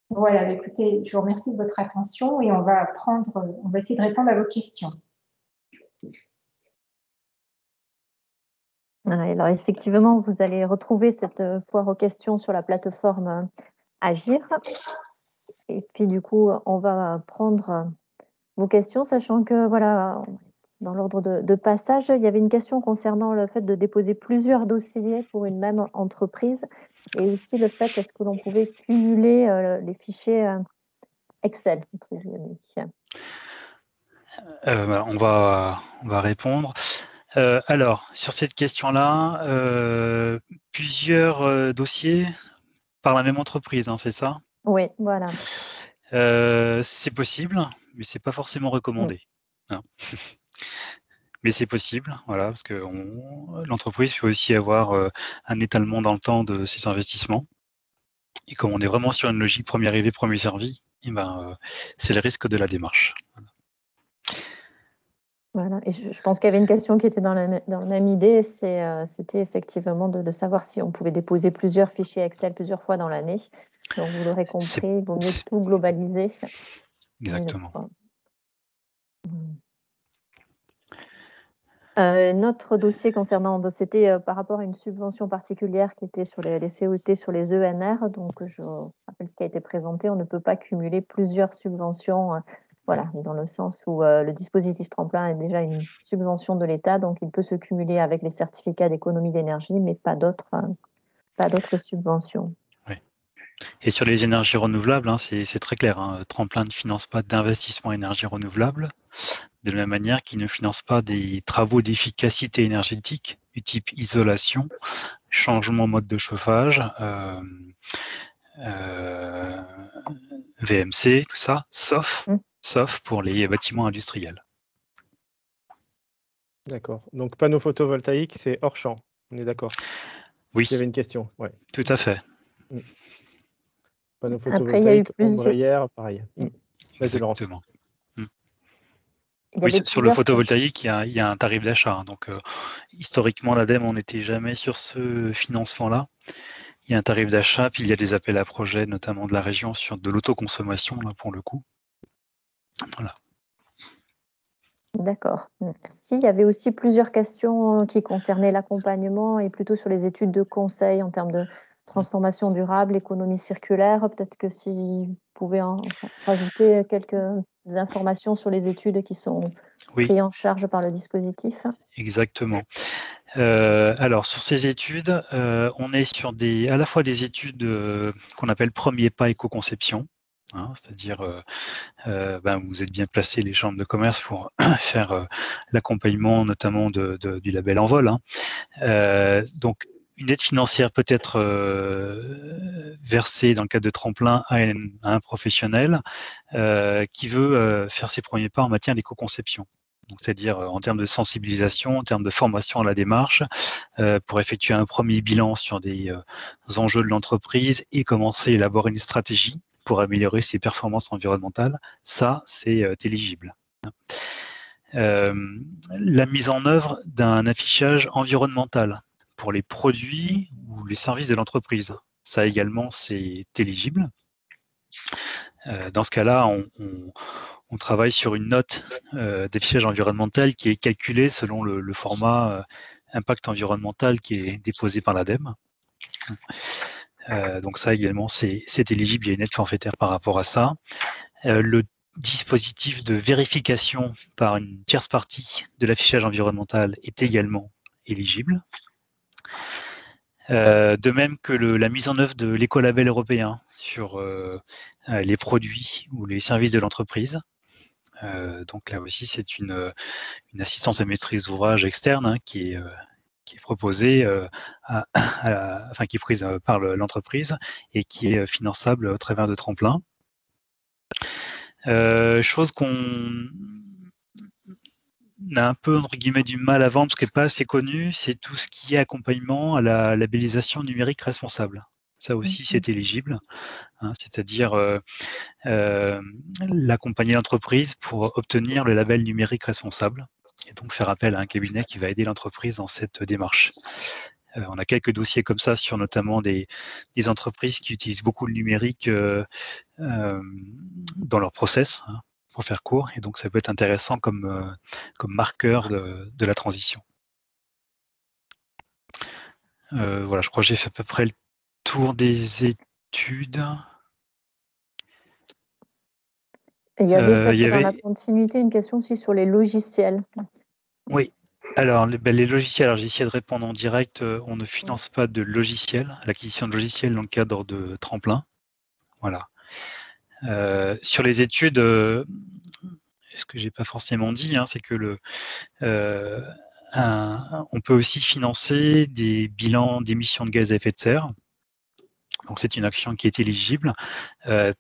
Voilà, écoutez, je vous remercie de votre attention et on va essayer de répondre à vos questions. Alors effectivement, vous allez retrouver cette foire aux questions sur la plateforme Agir. Et puis du coup, on va prendre vos questions, sachant que voilà, dans l'ordre de passage, il y avait une question concernant le fait de déposer plusieurs dossiers pour une même entreprise et aussi le fait est-ce que l'on pouvait cumuler les fichiers Excel, entre guillemets. On va répondre. Alors, sur cette question-là, plusieurs dossiers par la même entreprise, hein, c'est ça? Oui, voilà. C'est possible, mais c'est pas forcément recommandé. Hein. Mais c'est possible, voilà, parce que l'entreprise peut aussi avoir un étalement dans le temps de ses investissements. Et comme on est vraiment sur une logique premier arrivé, premier servi, c'est le risque de la démarche. Voilà. Et je pense qu'il y avait une question qui était dans la même idée, c'était effectivement de savoir si on pouvait déposer plusieurs fichiers Excel plusieurs fois dans l'année. Donc vous l'aurez compris, il vaut mieux tout globaliser. Exactement. Notre dossier concernant, c'était par rapport à une subvention particulière qui était sur les CET, sur les ENR. Donc, je rappelle ce qui a été présenté. On ne peut pas cumuler plusieurs subventions, voilà, dans le sens où le dispositif tremplin est déjà une subvention de l'État, donc il peut se cumuler avec les certificats d'économie d'énergie, mais pas d'autres subventions. Oui. Et sur les énergies renouvelables, c'est très clair. Tremplin ne finance pas d'investissement énergie renouvelable, de la même manière qu'il ne finance pas des travaux d'efficacité énergétique du type isolation, changement mode de chauffage, VMC, tout ça, sauf pour les bâtiments industriels. D'accord. Donc, panneaux photovoltaïques, c'est hors champ. On est d'accord? Oui. Il y avait une question. Ouais. Tout à fait. Panneaux Après, photovoltaïques, ombrières, pareil. Exactement. Il y Oui, avait sur le plusieurs photovoltaïque, il y a un tarif d'achat. Donc, historiquement, l'ADEME, on n'était jamais sur ce financement-là. Il y a un tarif d'achat, puis il y a des appels à projets, notamment de la région, sur de l'autoconsommation, là, pour le coup. Voilà. D'accord, merci. Il y avait aussi plusieurs questions qui concernaient l'accompagnement et plutôt sur les études de conseil en termes de transformation durable, économie circulaire. Peut-être que si vous pouvez en rajouter quelques informations sur les études qui sont prises en charge par le dispositif. Exactement. Alors, sur ces études, on est sur à la fois des études qu'on appelle premier pas éco-conception, c'est-à-dire vous êtes bien placés, les chambres de commerce, pour faire l'accompagnement notamment du label Envol. Donc, une aide financière peut être versée dans le cadre de tremplin à un professionnel qui veut faire ses premiers pas en matière d'éco-conception. C'est-à-dire en termes de sensibilisation, en termes de formation à la démarche, pour effectuer un premier bilan sur des enjeux de l'entreprise et commencer à élaborer une stratégie pour améliorer ses performances environnementales. Ça, c'est éligible. La mise en œuvre d'un affichage environnemental pour les produits ou les services de l'entreprise. Ça également, c'est éligible. Dans ce cas-là, on travaille sur une note d'affichage environnemental qui est calculée selon le format impact environnemental qui est déposé par l'ADEME. Donc ça également, c'est éligible, il y a une aide forfaitaire par rapport à ça. Le dispositif de vérification par une tierce partie de l'affichage environnemental est également éligible. De même que la mise en œuvre de l'écolabel européen sur les produits ou les services de l'entreprise. Donc là aussi, c'est une assistance à maîtrise d'ouvrage externe qui est proposée, qui est prise par l'entreprise et qui est finançable au travers de tremplin. Chose qu'on a un peu entre guillemets du mal à vendre parce qu'elle n'est pas assez connue, c'est tout ce qui est accompagnement à la labellisation numérique responsable. Ça aussi, c'est éligible, c'est-à-dire l'accompagner l'entreprise pour obtenir le label numérique responsable et donc faire appel à un cabinet qui va aider l'entreprise dans cette démarche. On a quelques dossiers comme ça sur notamment des entreprises qui utilisent beaucoup le numérique dans leur process, pour faire court, et donc ça peut être intéressant comme marqueur de la transition. Voilà, je crois que j'ai fait à peu près le tour des études. Et il y avait peut-être dans la continuité une question aussi sur les logiciels. Oui, alors les logiciels, alors j'ai essayé de répondre en direct, on ne finance pas de logiciels, l'acquisition de logiciels dans le cadre de tremplin. Voilà. Sur les études, ce que j'ai pas forcément dit, c'est que on peut aussi financer des bilans d'émissions de gaz à effet de serre. Donc c'est une action qui est éligible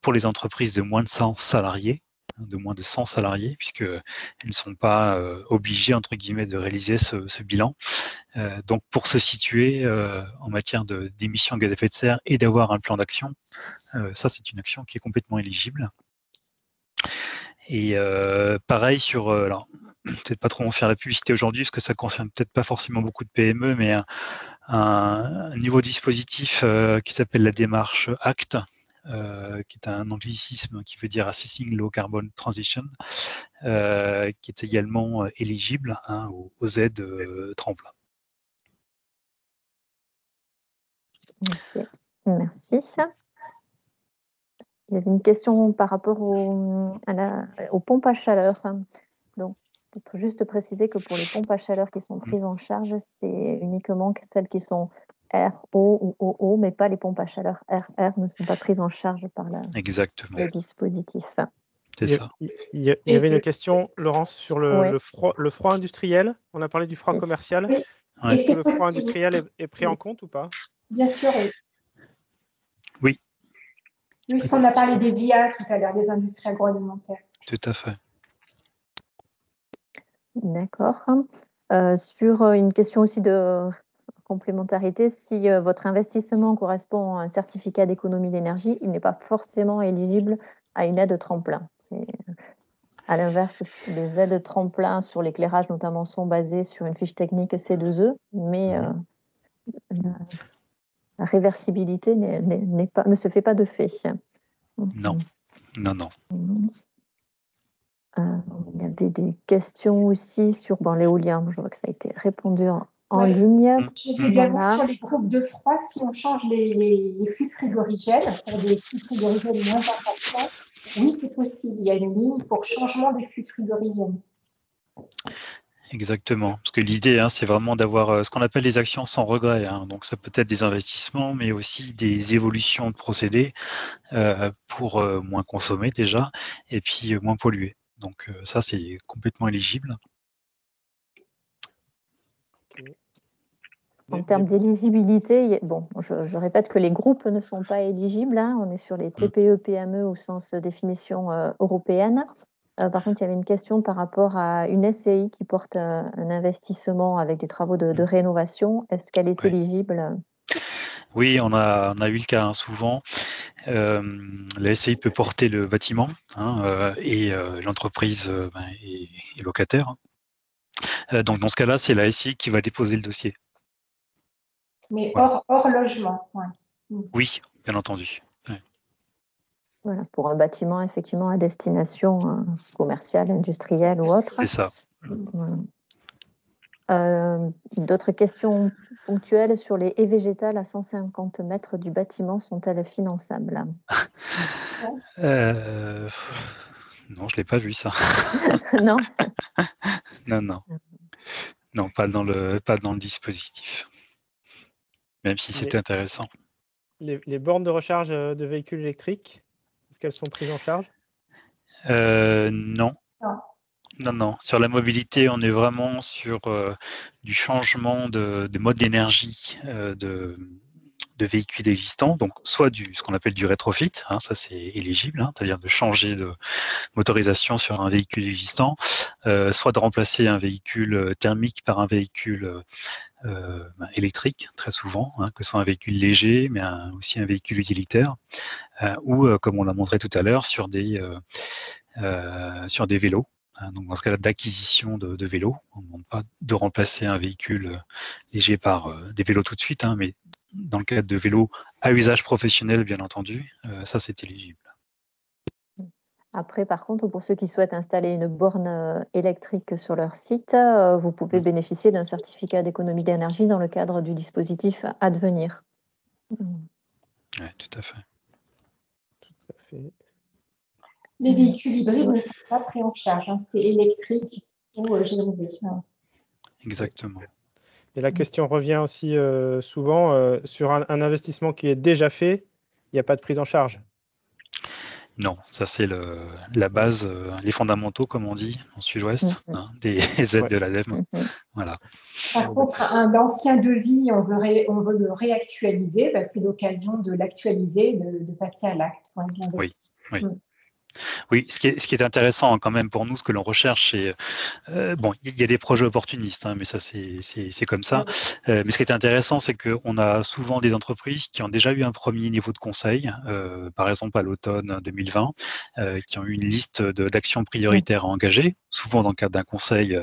pour les entreprises de moins de 100 salariés, puisqu'elles ne sont pas obligées, entre guillemets, de réaliser ce bilan. Donc pour se situer en matière d'émissions de gaz à effet de serre et d'avoir un plan d'action, ça c'est une action qui est complètement éligible. Et pareil sur, alors peut-être pas trop en faire la publicité aujourd'hui parce que ça concerne peut-être pas forcément beaucoup de PME, mais un nouveau dispositif qui s'appelle la démarche ACT, qui est un anglicisme qui veut dire Assisting Low Carbon Transition, qui est également éligible aux aides tremplin. Ok, merci. Il y avait une question par rapport aux pompes à chaleur. Donc, peut-être juste préciser que pour les pompes à chaleur qui sont prises en charge, c'est uniquement celles qui sont RO ou OO, mais pas les pompes à chaleur RR ne sont pas prises en charge par Exactement. le dispositif. C'est ça. Il y avait une question, Laurence, sur Ouais. le froid industriel. On a parlé du froid Si. commercial. Oui. Ouais. Est-ce que le froid possible, industriel est pris en compte ou pas? Bien sûr, oui. Oui. Oui, puisqu'on a parlé des IA tout à l'heure, des industries agroalimentaires. Tout à fait. D'accord. Sur une question aussi de complémentarité, si votre investissement correspond à un certificat d'économie d'énergie, il n'est pas forcément éligible à une aide tremplin. À l'inverse, les aides tremplin sur l'éclairage notamment sont basées sur une fiche technique C2E, mais la réversibilité ne se fait pas de fait. Non. Il y avait des questions aussi sur l'éolien. Je vois que ça a été répondu en ligne. J'ai vu également sur les groupes de froid, si on change les fluides frigorigènes pour des fluides frigorigènes moins importants, oui, c'est possible. Il y a une ligne pour changement des fluides frigorigènes. Exactement, parce que l'idée, c'est vraiment d'avoir ce qu'on appelle les actions sans regret. Donc, ça peut être des investissements, mais aussi des évolutions de procédés pour moins consommer déjà, et puis moins polluer. Donc, ça, c'est complètement éligible. En termes d'éligibilité, je répète que les groupes ne sont pas éligibles. On est sur les TPE, PME au sens définition européenne. Par contre, il y avait une question par rapport à une SCI qui porte un investissement avec des travaux de rénovation. Est-ce qu'elle est éligible? Oui, on a eu le cas souvent. La SCI peut porter le bâtiment et l'entreprise est locataire. Donc, dans ce cas-là, c'est la SCI qui va déposer le dossier. Mais hors logement. Ouais. Oui, bien entendu. Ouais. Voilà, pour un bâtiment effectivement à destination commerciale, industrielle ou autre. C'est ça. Voilà. D'autres questions ponctuelles sur les haies végétales à 150 mètres du bâtiment sont-elles finançables? Non, je ne l'ai pas vu ça. Non. Non, pas dans le dispositif. Même si c'était intéressant. Les bornes de recharge de véhicules électriques, est-ce qu'elles sont prises en charge? Non. Non. Sur la mobilité, on est vraiment sur du changement de mode d'énergie de véhicules existants, donc soit ce qu'on appelle du rétrofit, ça c'est éligible, c'est-à-dire de changer de motorisation sur un véhicule existant, soit de remplacer un véhicule thermique par un véhicule électrique, très souvent, que ce soit un véhicule léger, mais aussi un véhicule utilitaire, ou, comme on l'a montré tout à l'heure, sur des vélos. Donc dans ce cas-là, d'acquisition de vélos. On ne demande pas de remplacer un véhicule léger par des vélos tout de suite, mais dans le cadre de vélos à usage professionnel, bien entendu, ça c'est éligible. Après, par contre, pour ceux qui souhaitent installer une borne électrique sur leur site, vous pouvez bénéficier d'un certificat d'économie d'énergie dans le cadre du dispositif Advenir. Oui, tout à fait. Les véhicules hybrides ne sont pas pris en charge, c'est électrique ou GNV. Exactement. Et la question revient aussi souvent sur un investissement qui est déjà fait, il n'y a pas de prise en charge. Non, ça c'est la base, les fondamentaux, comme on dit en Sud-Ouest, des aides de l'ADEME. Voilà. Par contre, un ancien devis, on veut le réactualiser, c'est l'occasion de l'actualiser, de passer à l'acte. Oui. Oui, ce qui est intéressant quand même pour nous, ce que l'on recherche, c'est bon, il y a des projets opportunistes, hein, mais ça c'est comme ça. Mais ce qui est intéressant, c'est qu'on a souvent des entreprises qui ont déjà eu un premier niveau de conseil, par exemple à l'automne 2020, qui ont eu une liste d'actions prioritaires à engager, souvent dans le cadre d'un conseil,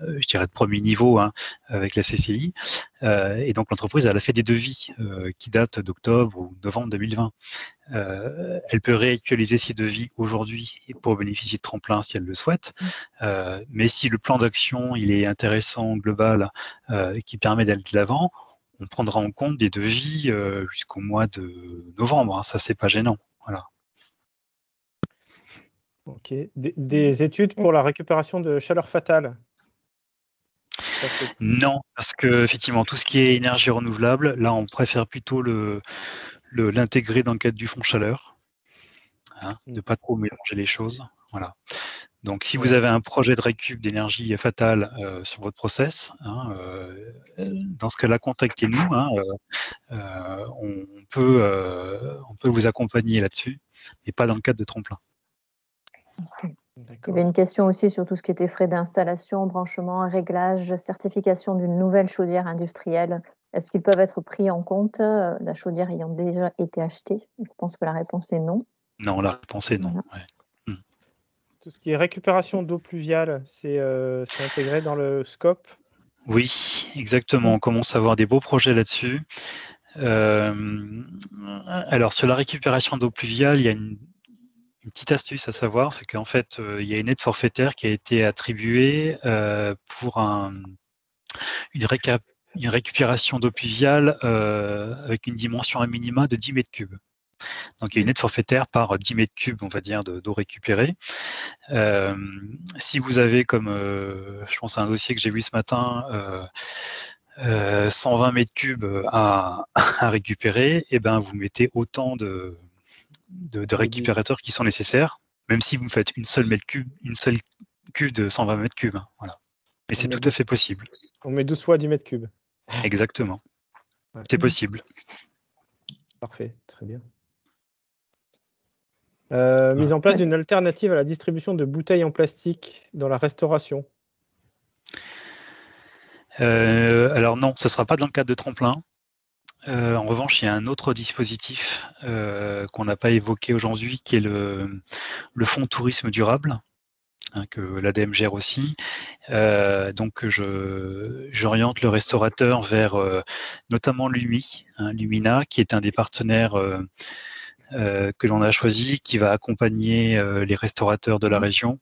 je dirais de premier niveau, hein, avec la CCI. Et donc l'entreprise, elle a fait des devis qui datent d'octobre ou novembre 2020. Elle peut réactualiser ses devis aujourd'hui pour bénéficier de tremplin si elle le souhaite. Mais si le plan d'action il est intéressant, global, et qui permet d'aller de l'avant, on prendra en compte des devis jusqu'au mois de novembre. Hein. Ça, c'est pas gênant. Voilà. Ok. Des études pour la récupération de chaleur fatale? Non, parce que effectivement, tout ce qui est énergie renouvelable, là, on préfère plutôt l'intégrer dans le cadre du fonds chaleur, hein, de pas trop mélanger les choses. Voilà. Donc, si vous avez un projet de récup d'énergie fatale sur votre process, hein, dans ce cas-là, contactez-nous. Hein, on peut vous accompagner là-dessus, mais pas dans le cadre de tremplin. Il y avait une question aussi sur tout ce qui était frais d'installation, branchement, réglage, certification d'une nouvelle chaudière industrielle. Est-ce qu'ils peuvent être pris en compte, la chaudière ayant déjà été achetée? Je pense que la réponse est non. Non, la réponse est non. Voilà. Ouais. Tout ce qui est récupération d'eau pluviale, c'est intégré dans le scope? Oui, exactement. On commence à avoir des beaux projets là-dessus. Alors, sur la récupération d'eau pluviale, il y a une petite astuce à savoir, c'est qu'en fait, il y a une aide forfaitaire qui a été attribuée pour une récupération d'eau pluviale avec une dimension à minima de 10 mètres cubes. Donc, il y a une aide forfaitaire par 10 mètres cubes, on va dire, d'eau récupérée. Si vous avez, comme je pense à un dossier que j'ai vu ce matin, 120 mètres cubes à récupérer, et ben vous mettez autant de récupérateurs qui sont nécessaires, même si vous faites une seule cuve de 120 mètres cubes. Hein, voilà. Mais c'est tout à fait possible. On met 12 fois 10 mètres cubes. Exactement. Ouais. C'est possible. Parfait, très bien. Mise en place d'une alternative à la distribution de bouteilles en plastique dans la restauration. Alors non, ce ne sera pas dans le cadre de tremplin. En revanche, il y a un autre dispositif qu'on n'a pas évoqué aujourd'hui, qui est le fonds tourisme durable, hein, que l'ADEME gère aussi. Donc, j'oriente le restaurateur vers notamment l'UMI, hein, Lumina, qui est un des partenaires que l'on a choisi, qui va accompagner les restaurateurs de la région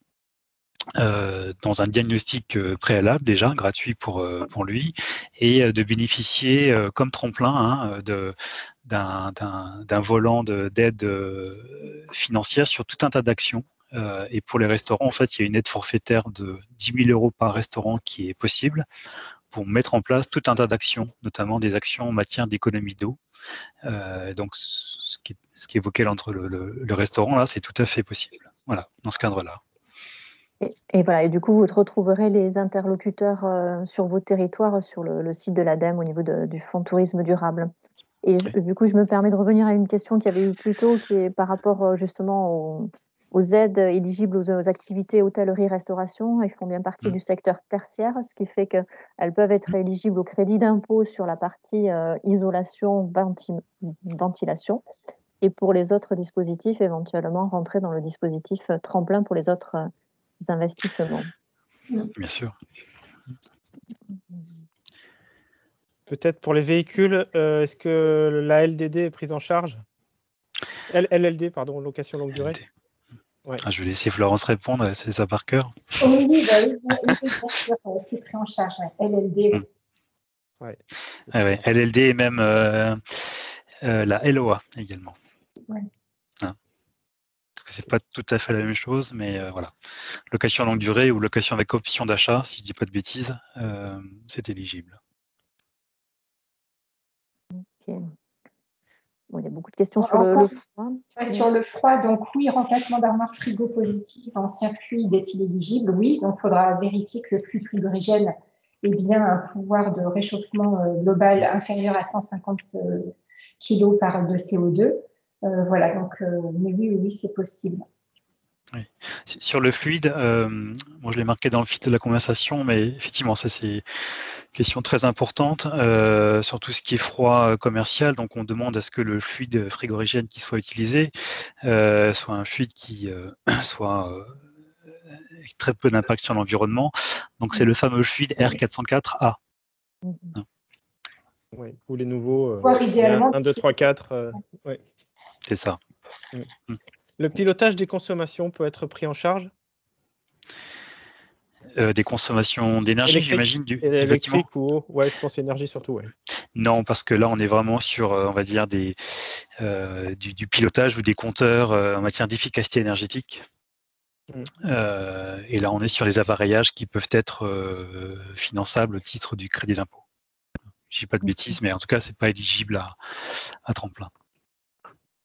dans un diagnostic préalable déjà, gratuit pour lui, et de bénéficier comme tremplin hein, d'un volant d'aide financière sur tout un tas d'actions. Et pour les restaurants, en fait, il y a une aide forfaitaire de 10 000 € par restaurant qui est possible pour mettre en place tout un tas d'actions, notamment des actions en matière d'économie d'eau. Donc, ce qui est évoqué entre le restaurant, là, c'est tout à fait possible. Voilà, dans ce cadre-là. Et voilà, et du coup, vous retrouverez les interlocuteurs sur vos territoires, sur le site de l'ADEME au niveau du fonds tourisme durable. Et du coup, je me permets de revenir à une question qu'il y avait eu plus tôt, qui est par rapport justement aux aides éligibles aux activités hôtellerie-restauration. Ils font bien partie du secteur tertiaire, ce qui fait qu'elles peuvent être éligibles au crédit d'impôt sur la partie isolation, ventilation. Et pour les autres dispositifs, éventuellement rentrer dans le dispositif tremplin pour les autres investissements. Bien sûr. Peut-être pour les véhicules, est-ce que la LDD est prise en charge? LLD, pardon, location longue durée. Ouais. Ah, je vais laisser Florence répondre, c'est ça par cœur. Oui, bien sûr, c'est pris en charge, ouais. LLD. Ouais. LLD et même la LOA également. Ouais. Hein. Parce que c'est pas tout à fait la même chose, mais voilà. Location longue durée ou location avec option d'achat, si je dis pas de bêtises, c'est éligible. Okay. Bon, il y a beaucoup de questions sur le froid. Sur le froid, donc oui, remplacement d'armoire frigo positive en circuit est-il éligible? Oui, donc il faudra vérifier que le flux frigorigène ait bien un pouvoir de réchauffement global inférieur à 150 kg de CO2. Voilà, donc, mais oui, c'est possible. Oui. Sur le fluide, moi je l'ai marqué dans le fil de la conversation, mais effectivement, ça c'est une question très importante sur tout ce qui est froid commercial. Donc on demande à ce que le fluide frigorigène qui soit utilisé soit un fluide qui soit avec très peu d'impact sur l'environnement. Donc c'est le fameux fluide R404A. Oui, ou les nouveaux Voire idéalement, 1, 2, 3, 4. Oui. C'est ça. Le pilotage des consommations peut être pris en charge? Des consommations d'énergie, j'imagine, du bâtiment. Électrique ou eau? Ouais, je pense énergie surtout. Ouais. Non, parce que là, on est vraiment sur, on va dire, du pilotage ou des compteurs en matière d'efficacité énergétique. Et là, on est sur les appareillages qui peuvent être finançables au titre du crédit d'impôt. Je dis pas de bêtises, mais en tout cas, c'est pas éligible à tremplin.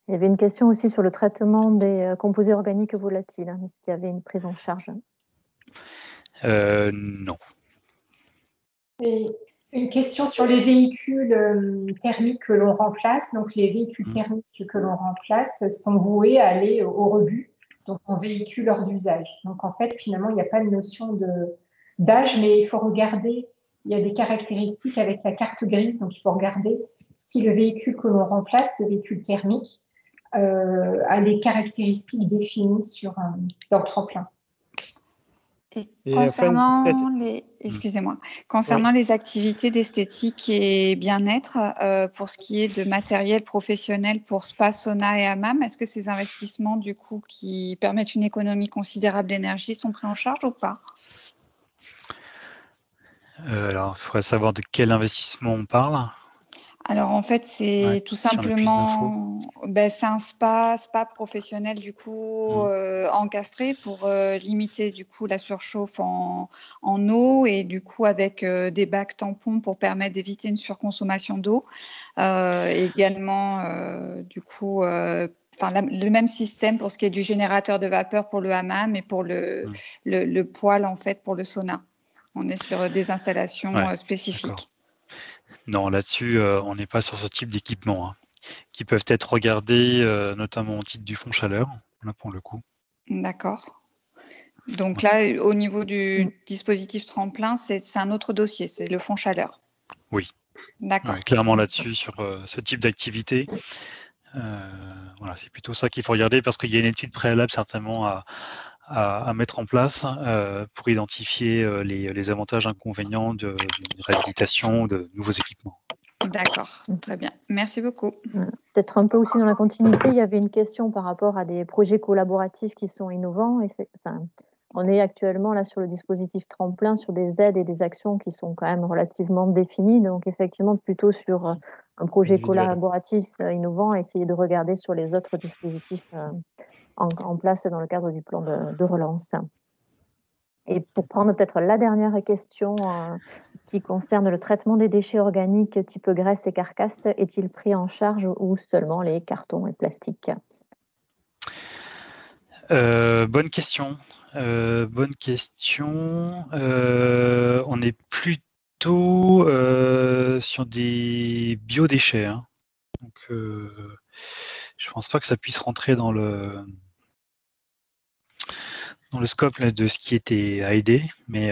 Il y avait une question aussi sur le traitement des composés organiques volatiles. Est-ce qu'il y avait une prise en charge? Non. Et une question sur les véhicules thermiques que l'on remplace. Donc, les véhicules thermiques que l'on remplace sont voués à aller au rebut, donc en véhicule hors d'usage. Donc, en fait, finalement, il n'y a pas de notion d'âge, mais il faut regarder, il y a des caractéristiques avec la carte grise, donc il faut regarder si le véhicule que l'on remplace, le véhicule thermique, a les caractéristiques définies dans le tremplin. Et concernant les activités d'esthétique et bien-être, pour ce qui est de matériel professionnel pour spa, sauna et hammam, est-ce que ces investissements, du coup, qui permettent une économie considérable d'énergie, sont pris en charge ou pas? Alors, il faudrait savoir de quel investissement on parle. Alors, en fait, c'est tout simplement, c'est un spa professionnel, du coup, encastré pour limiter, du coup, la surchauffe en eau et, du coup, avec des bacs tampons pour permettre d'éviter une surconsommation d'eau. Également, du coup, le même système pour ce qui est du générateur de vapeur pour le hammam et pour le poêle, en fait, pour le sauna. On est sur des installations spécifiques. Non, là-dessus, on n'est pas sur ce type d'équipement, qui peuvent être regardés notamment au titre du fonds chaleur, là pour le coup. D'accord. Donc là, au niveau du dispositif tremplin, c'est un autre dossier, c'est le fonds chaleur. Oui. D'accord. Clairement là-dessus, sur ce type d'activité, c'est plutôt ça qu'il faut regarder parce qu'il y a une étude préalable certainement à mettre en place pour identifier les avantages inconvénients d'une réhabilitation de nouveaux équipements. D'accord, très bien. Merci beaucoup. Peut-être un peu aussi dans la continuité, il y avait une question par rapport à des projets collaboratifs qui sont innovants. On est actuellement là sur le dispositif tremplin, sur des aides et des actions qui sont quand même relativement définies. Donc effectivement, plutôt sur un projet collaboratif innovant, essayer de regarder sur les autres dispositifs en place dans le cadre du plan de relance. Et pour prendre peut-être la dernière question qui concerne le traitement des déchets organiques type graisse et carcasse, est-il pris en charge ou seulement les cartons et plastiques? Bonne question. On est plutôt sur des biodéchets. Donc, je pense pas que ça puisse rentrer dans le scope là, de ce qui était à aider, mais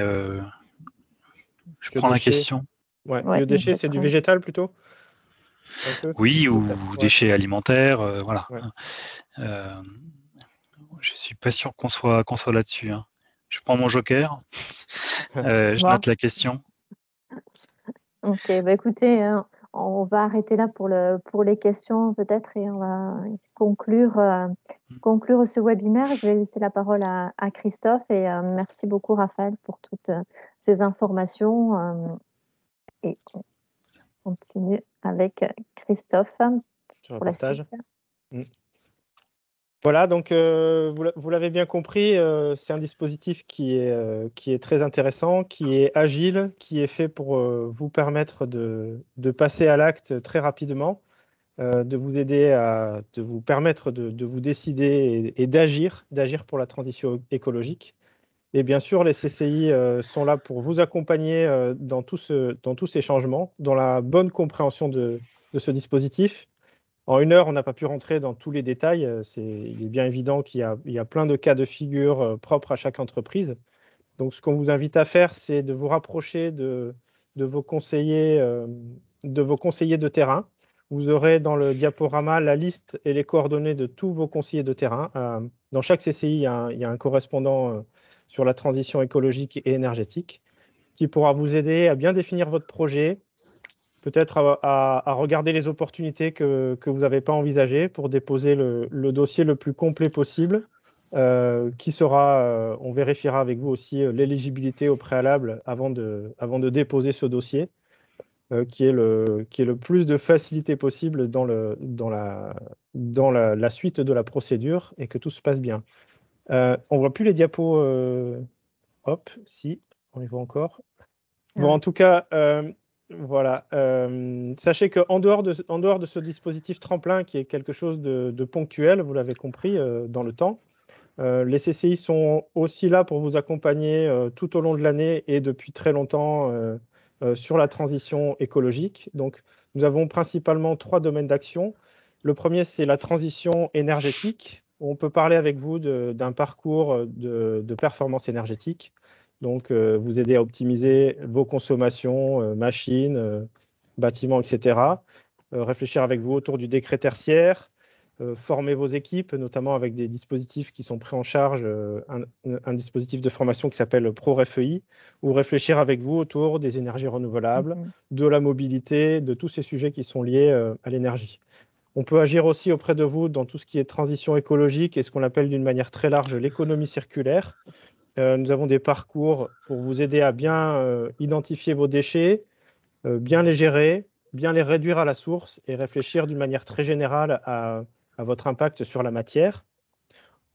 je prends la question. Biodéchets, c'est du végétal plutôt? Oui, ou déchets alimentaires, voilà. Je suis pas sûr qu'on soit là-dessus. Je prends mon joker. Je note la question. Ok, écoutez, on va arrêter là pour les questions peut-être et on va conclure ce webinaire. Je vais laisser la parole à Christophe et merci beaucoup Raphaël pour toutes ces informations et on continue avec Christophe pour la suite. Voilà, donc vous l'avez bien compris, c'est un dispositif qui est très intéressant, qui est agile, qui est fait pour vous permettre de passer à l'acte très rapidement, de vous aider de vous permettre de vous décider et d'agir pour la transition écologique. Et bien sûr, les CCI sont là pour vous accompagner dans tous ces changements, dans la bonne compréhension de ce dispositif. En 1 heure, on n'a pas pu rentrer dans tous les détails. Il est bien évident qu'il y a plein de cas de figure propres à chaque entreprise. Donc, ce qu'on vous invite à faire, c'est de vous rapprocher de vos conseillers, de terrain. Vous aurez dans le diaporama la liste et les coordonnées de tous vos conseillers de terrain. Dans chaque CCI, il y a un correspondant sur la transition écologique et énergétique qui pourra vous aider à bien définir votre projet, peut-être à regarder les opportunités que vous n'avez pas envisagées pour déposer le dossier le plus complet possible, qui sera, on vérifiera avec vous aussi l'éligibilité au préalable avant de déposer ce dossier, qui est le plus de facilité possible dans la suite de la procédure et que tout se passe bien. On ne voit plus les diapos. Hop, si, on y voit encore. Bon, en tout cas, voilà. Sachez qu'en dehors de ce dispositif tremplin, qui est quelque chose de ponctuel, vous l'avez compris, dans le temps, les CCI sont aussi là pour vous accompagner tout au long de l'année et depuis très longtemps sur la transition écologique. Donc, nous avons principalement 3 domaines d'action. Le premier, c'est la transition énergétique. On peut parler avec vous d'un parcours de performance énergétique. Donc, vous aider à optimiser vos consommations, machines, bâtiments, etc. Réfléchir avec vous autour du décret tertiaire, former vos équipes, notamment avec des dispositifs qui sont pris en charge, un dispositif de formation qui s'appelle ProRefEI, ou réfléchir avec vous autour des énergies renouvelables, de la mobilité, de tous ces sujets qui sont liés à l'énergie. On peut agir aussi auprès de vous dans tout ce qui est transition écologique et ce qu'on appelle d'une manière très large l'économie circulaire. Nous avons des parcours pour vous aider à bien identifier vos déchets, bien les gérer, bien les réduire à la source et réfléchir d'une manière très générale à votre impact sur la matière.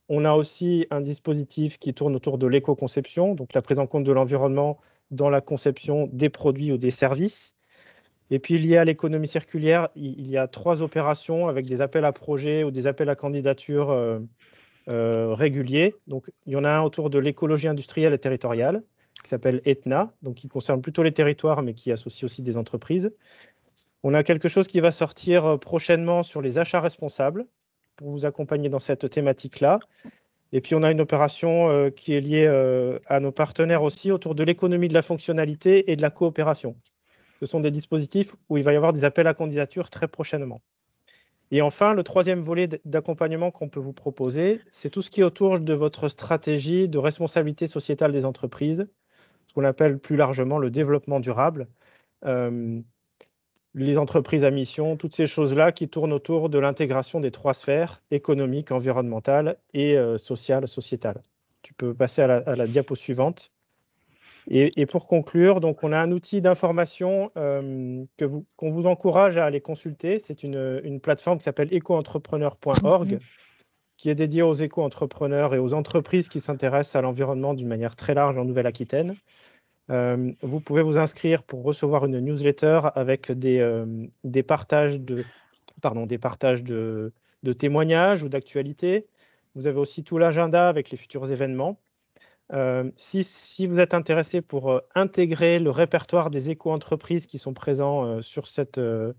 On a aussi un dispositif qui tourne autour de l'éco-conception, donc la prise en compte de l'environnement dans la conception des produits ou des services. Et puis, lié à l'économie circulaire, il y a 3 opérations avec des appels à projets ou des appels à candidature réguliers. Donc, il y en a un autour de l'écologie industrielle et territoriale, qui s'appelle ETNA, donc qui concerne plutôt les territoires, mais qui associe aussi des entreprises. On a quelque chose qui va sortir prochainement sur les achats responsables, pour vous accompagner dans cette thématique-là. Et puis, on a une opération qui est liée à nos partenaires aussi, autour de l'économie de la fonctionnalité et de la coopération. Ce sont des dispositifs où il va y avoir des appels à candidature très prochainement. Et enfin, le 3e volet d'accompagnement qu'on peut vous proposer, c'est tout ce qui est autour de votre stratégie de responsabilité sociétale des entreprises, ce qu'on appelle plus largement le développement durable, les entreprises à mission, toutes ces choses-là qui tournent autour de l'intégration des 3 sphères, économique, environnementale et sociale, sociétale. Tu peux passer à la diapo suivante. Et pour conclure, donc on a un outil d'information qu'on vous encourage à aller consulter. C'est une plateforme qui s'appelle ecoentrepreneur.org, qui est dédiée aux éco-entrepreneurs et aux entreprises qui s'intéressent à l'environnement d'une manière très large en Nouvelle-Aquitaine. Vous pouvez vous inscrire pour recevoir une newsletter avec des partages de témoignages ou d'actualités. Vous avez aussi tout l'agenda avec les futurs événements. Si vous êtes intéressé pour intégrer le répertoire des éco-entreprises qui sont présents sur ce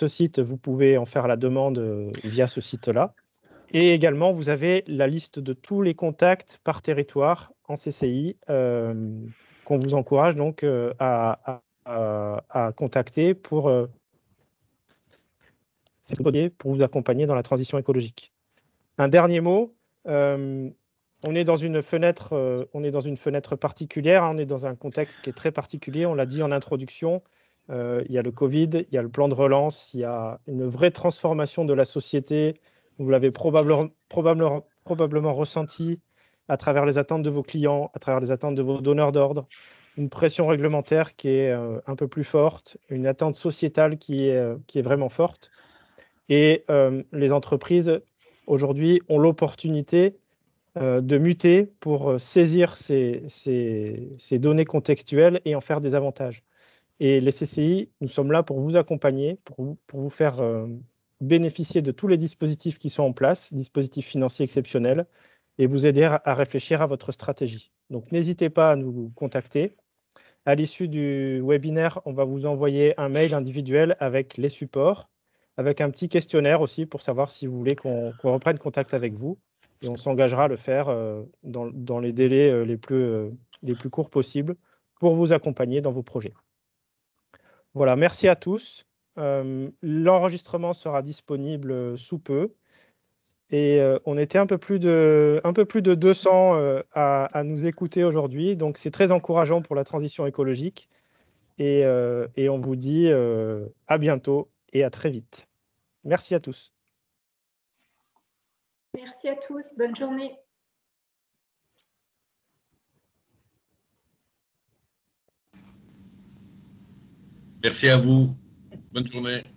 site, vous pouvez en faire la demande via ce site-là. Et également, vous avez la liste de tous les contacts par territoire en CCI qu'on vous encourage donc à contacter pour vous accompagner dans la transition écologique. Un dernier mot. On est dans une fenêtre particulière, on est dans un contexte qui est très particulier, on l'a dit en introduction, il y a le Covid, il y a le plan de relance, il y a une vraie transformation de la société, vous l'avez probablement ressenti à travers les attentes de vos clients, à travers les attentes de vos donneurs d'ordre, une pression réglementaire qui est un peu plus forte, une attente sociétale qui est vraiment forte. Et les entreprises, aujourd'hui, ont l'opportunité de muter pour saisir ces données contextuelles et en faire des avantages. Et les CCI, nous sommes là pour vous accompagner, pour vous faire bénéficier de tous les dispositifs qui sont en place, dispositifs financiers exceptionnels, et vous aider à réfléchir à votre stratégie. Donc, n'hésitez pas à nous contacter. À l'issue du webinaire, on va vous envoyer un mail individuel avec les supports. avec un petit questionnaire aussi pour savoir si vous voulez qu'on reprenne contact avec vous. Et on s'engagera à le faire dans les délais les plus courts possibles pour vous accompagner dans vos projets. Voilà, merci à tous. L'enregistrement sera disponible sous peu. Et on était un peu plus de 200 à nous écouter aujourd'hui. Donc, c'est très encourageant pour la transition écologique. Et on vous dit à bientôt et à très vite. Merci à tous. Merci à tous. Bonne journée. Merci à vous. Bonne journée.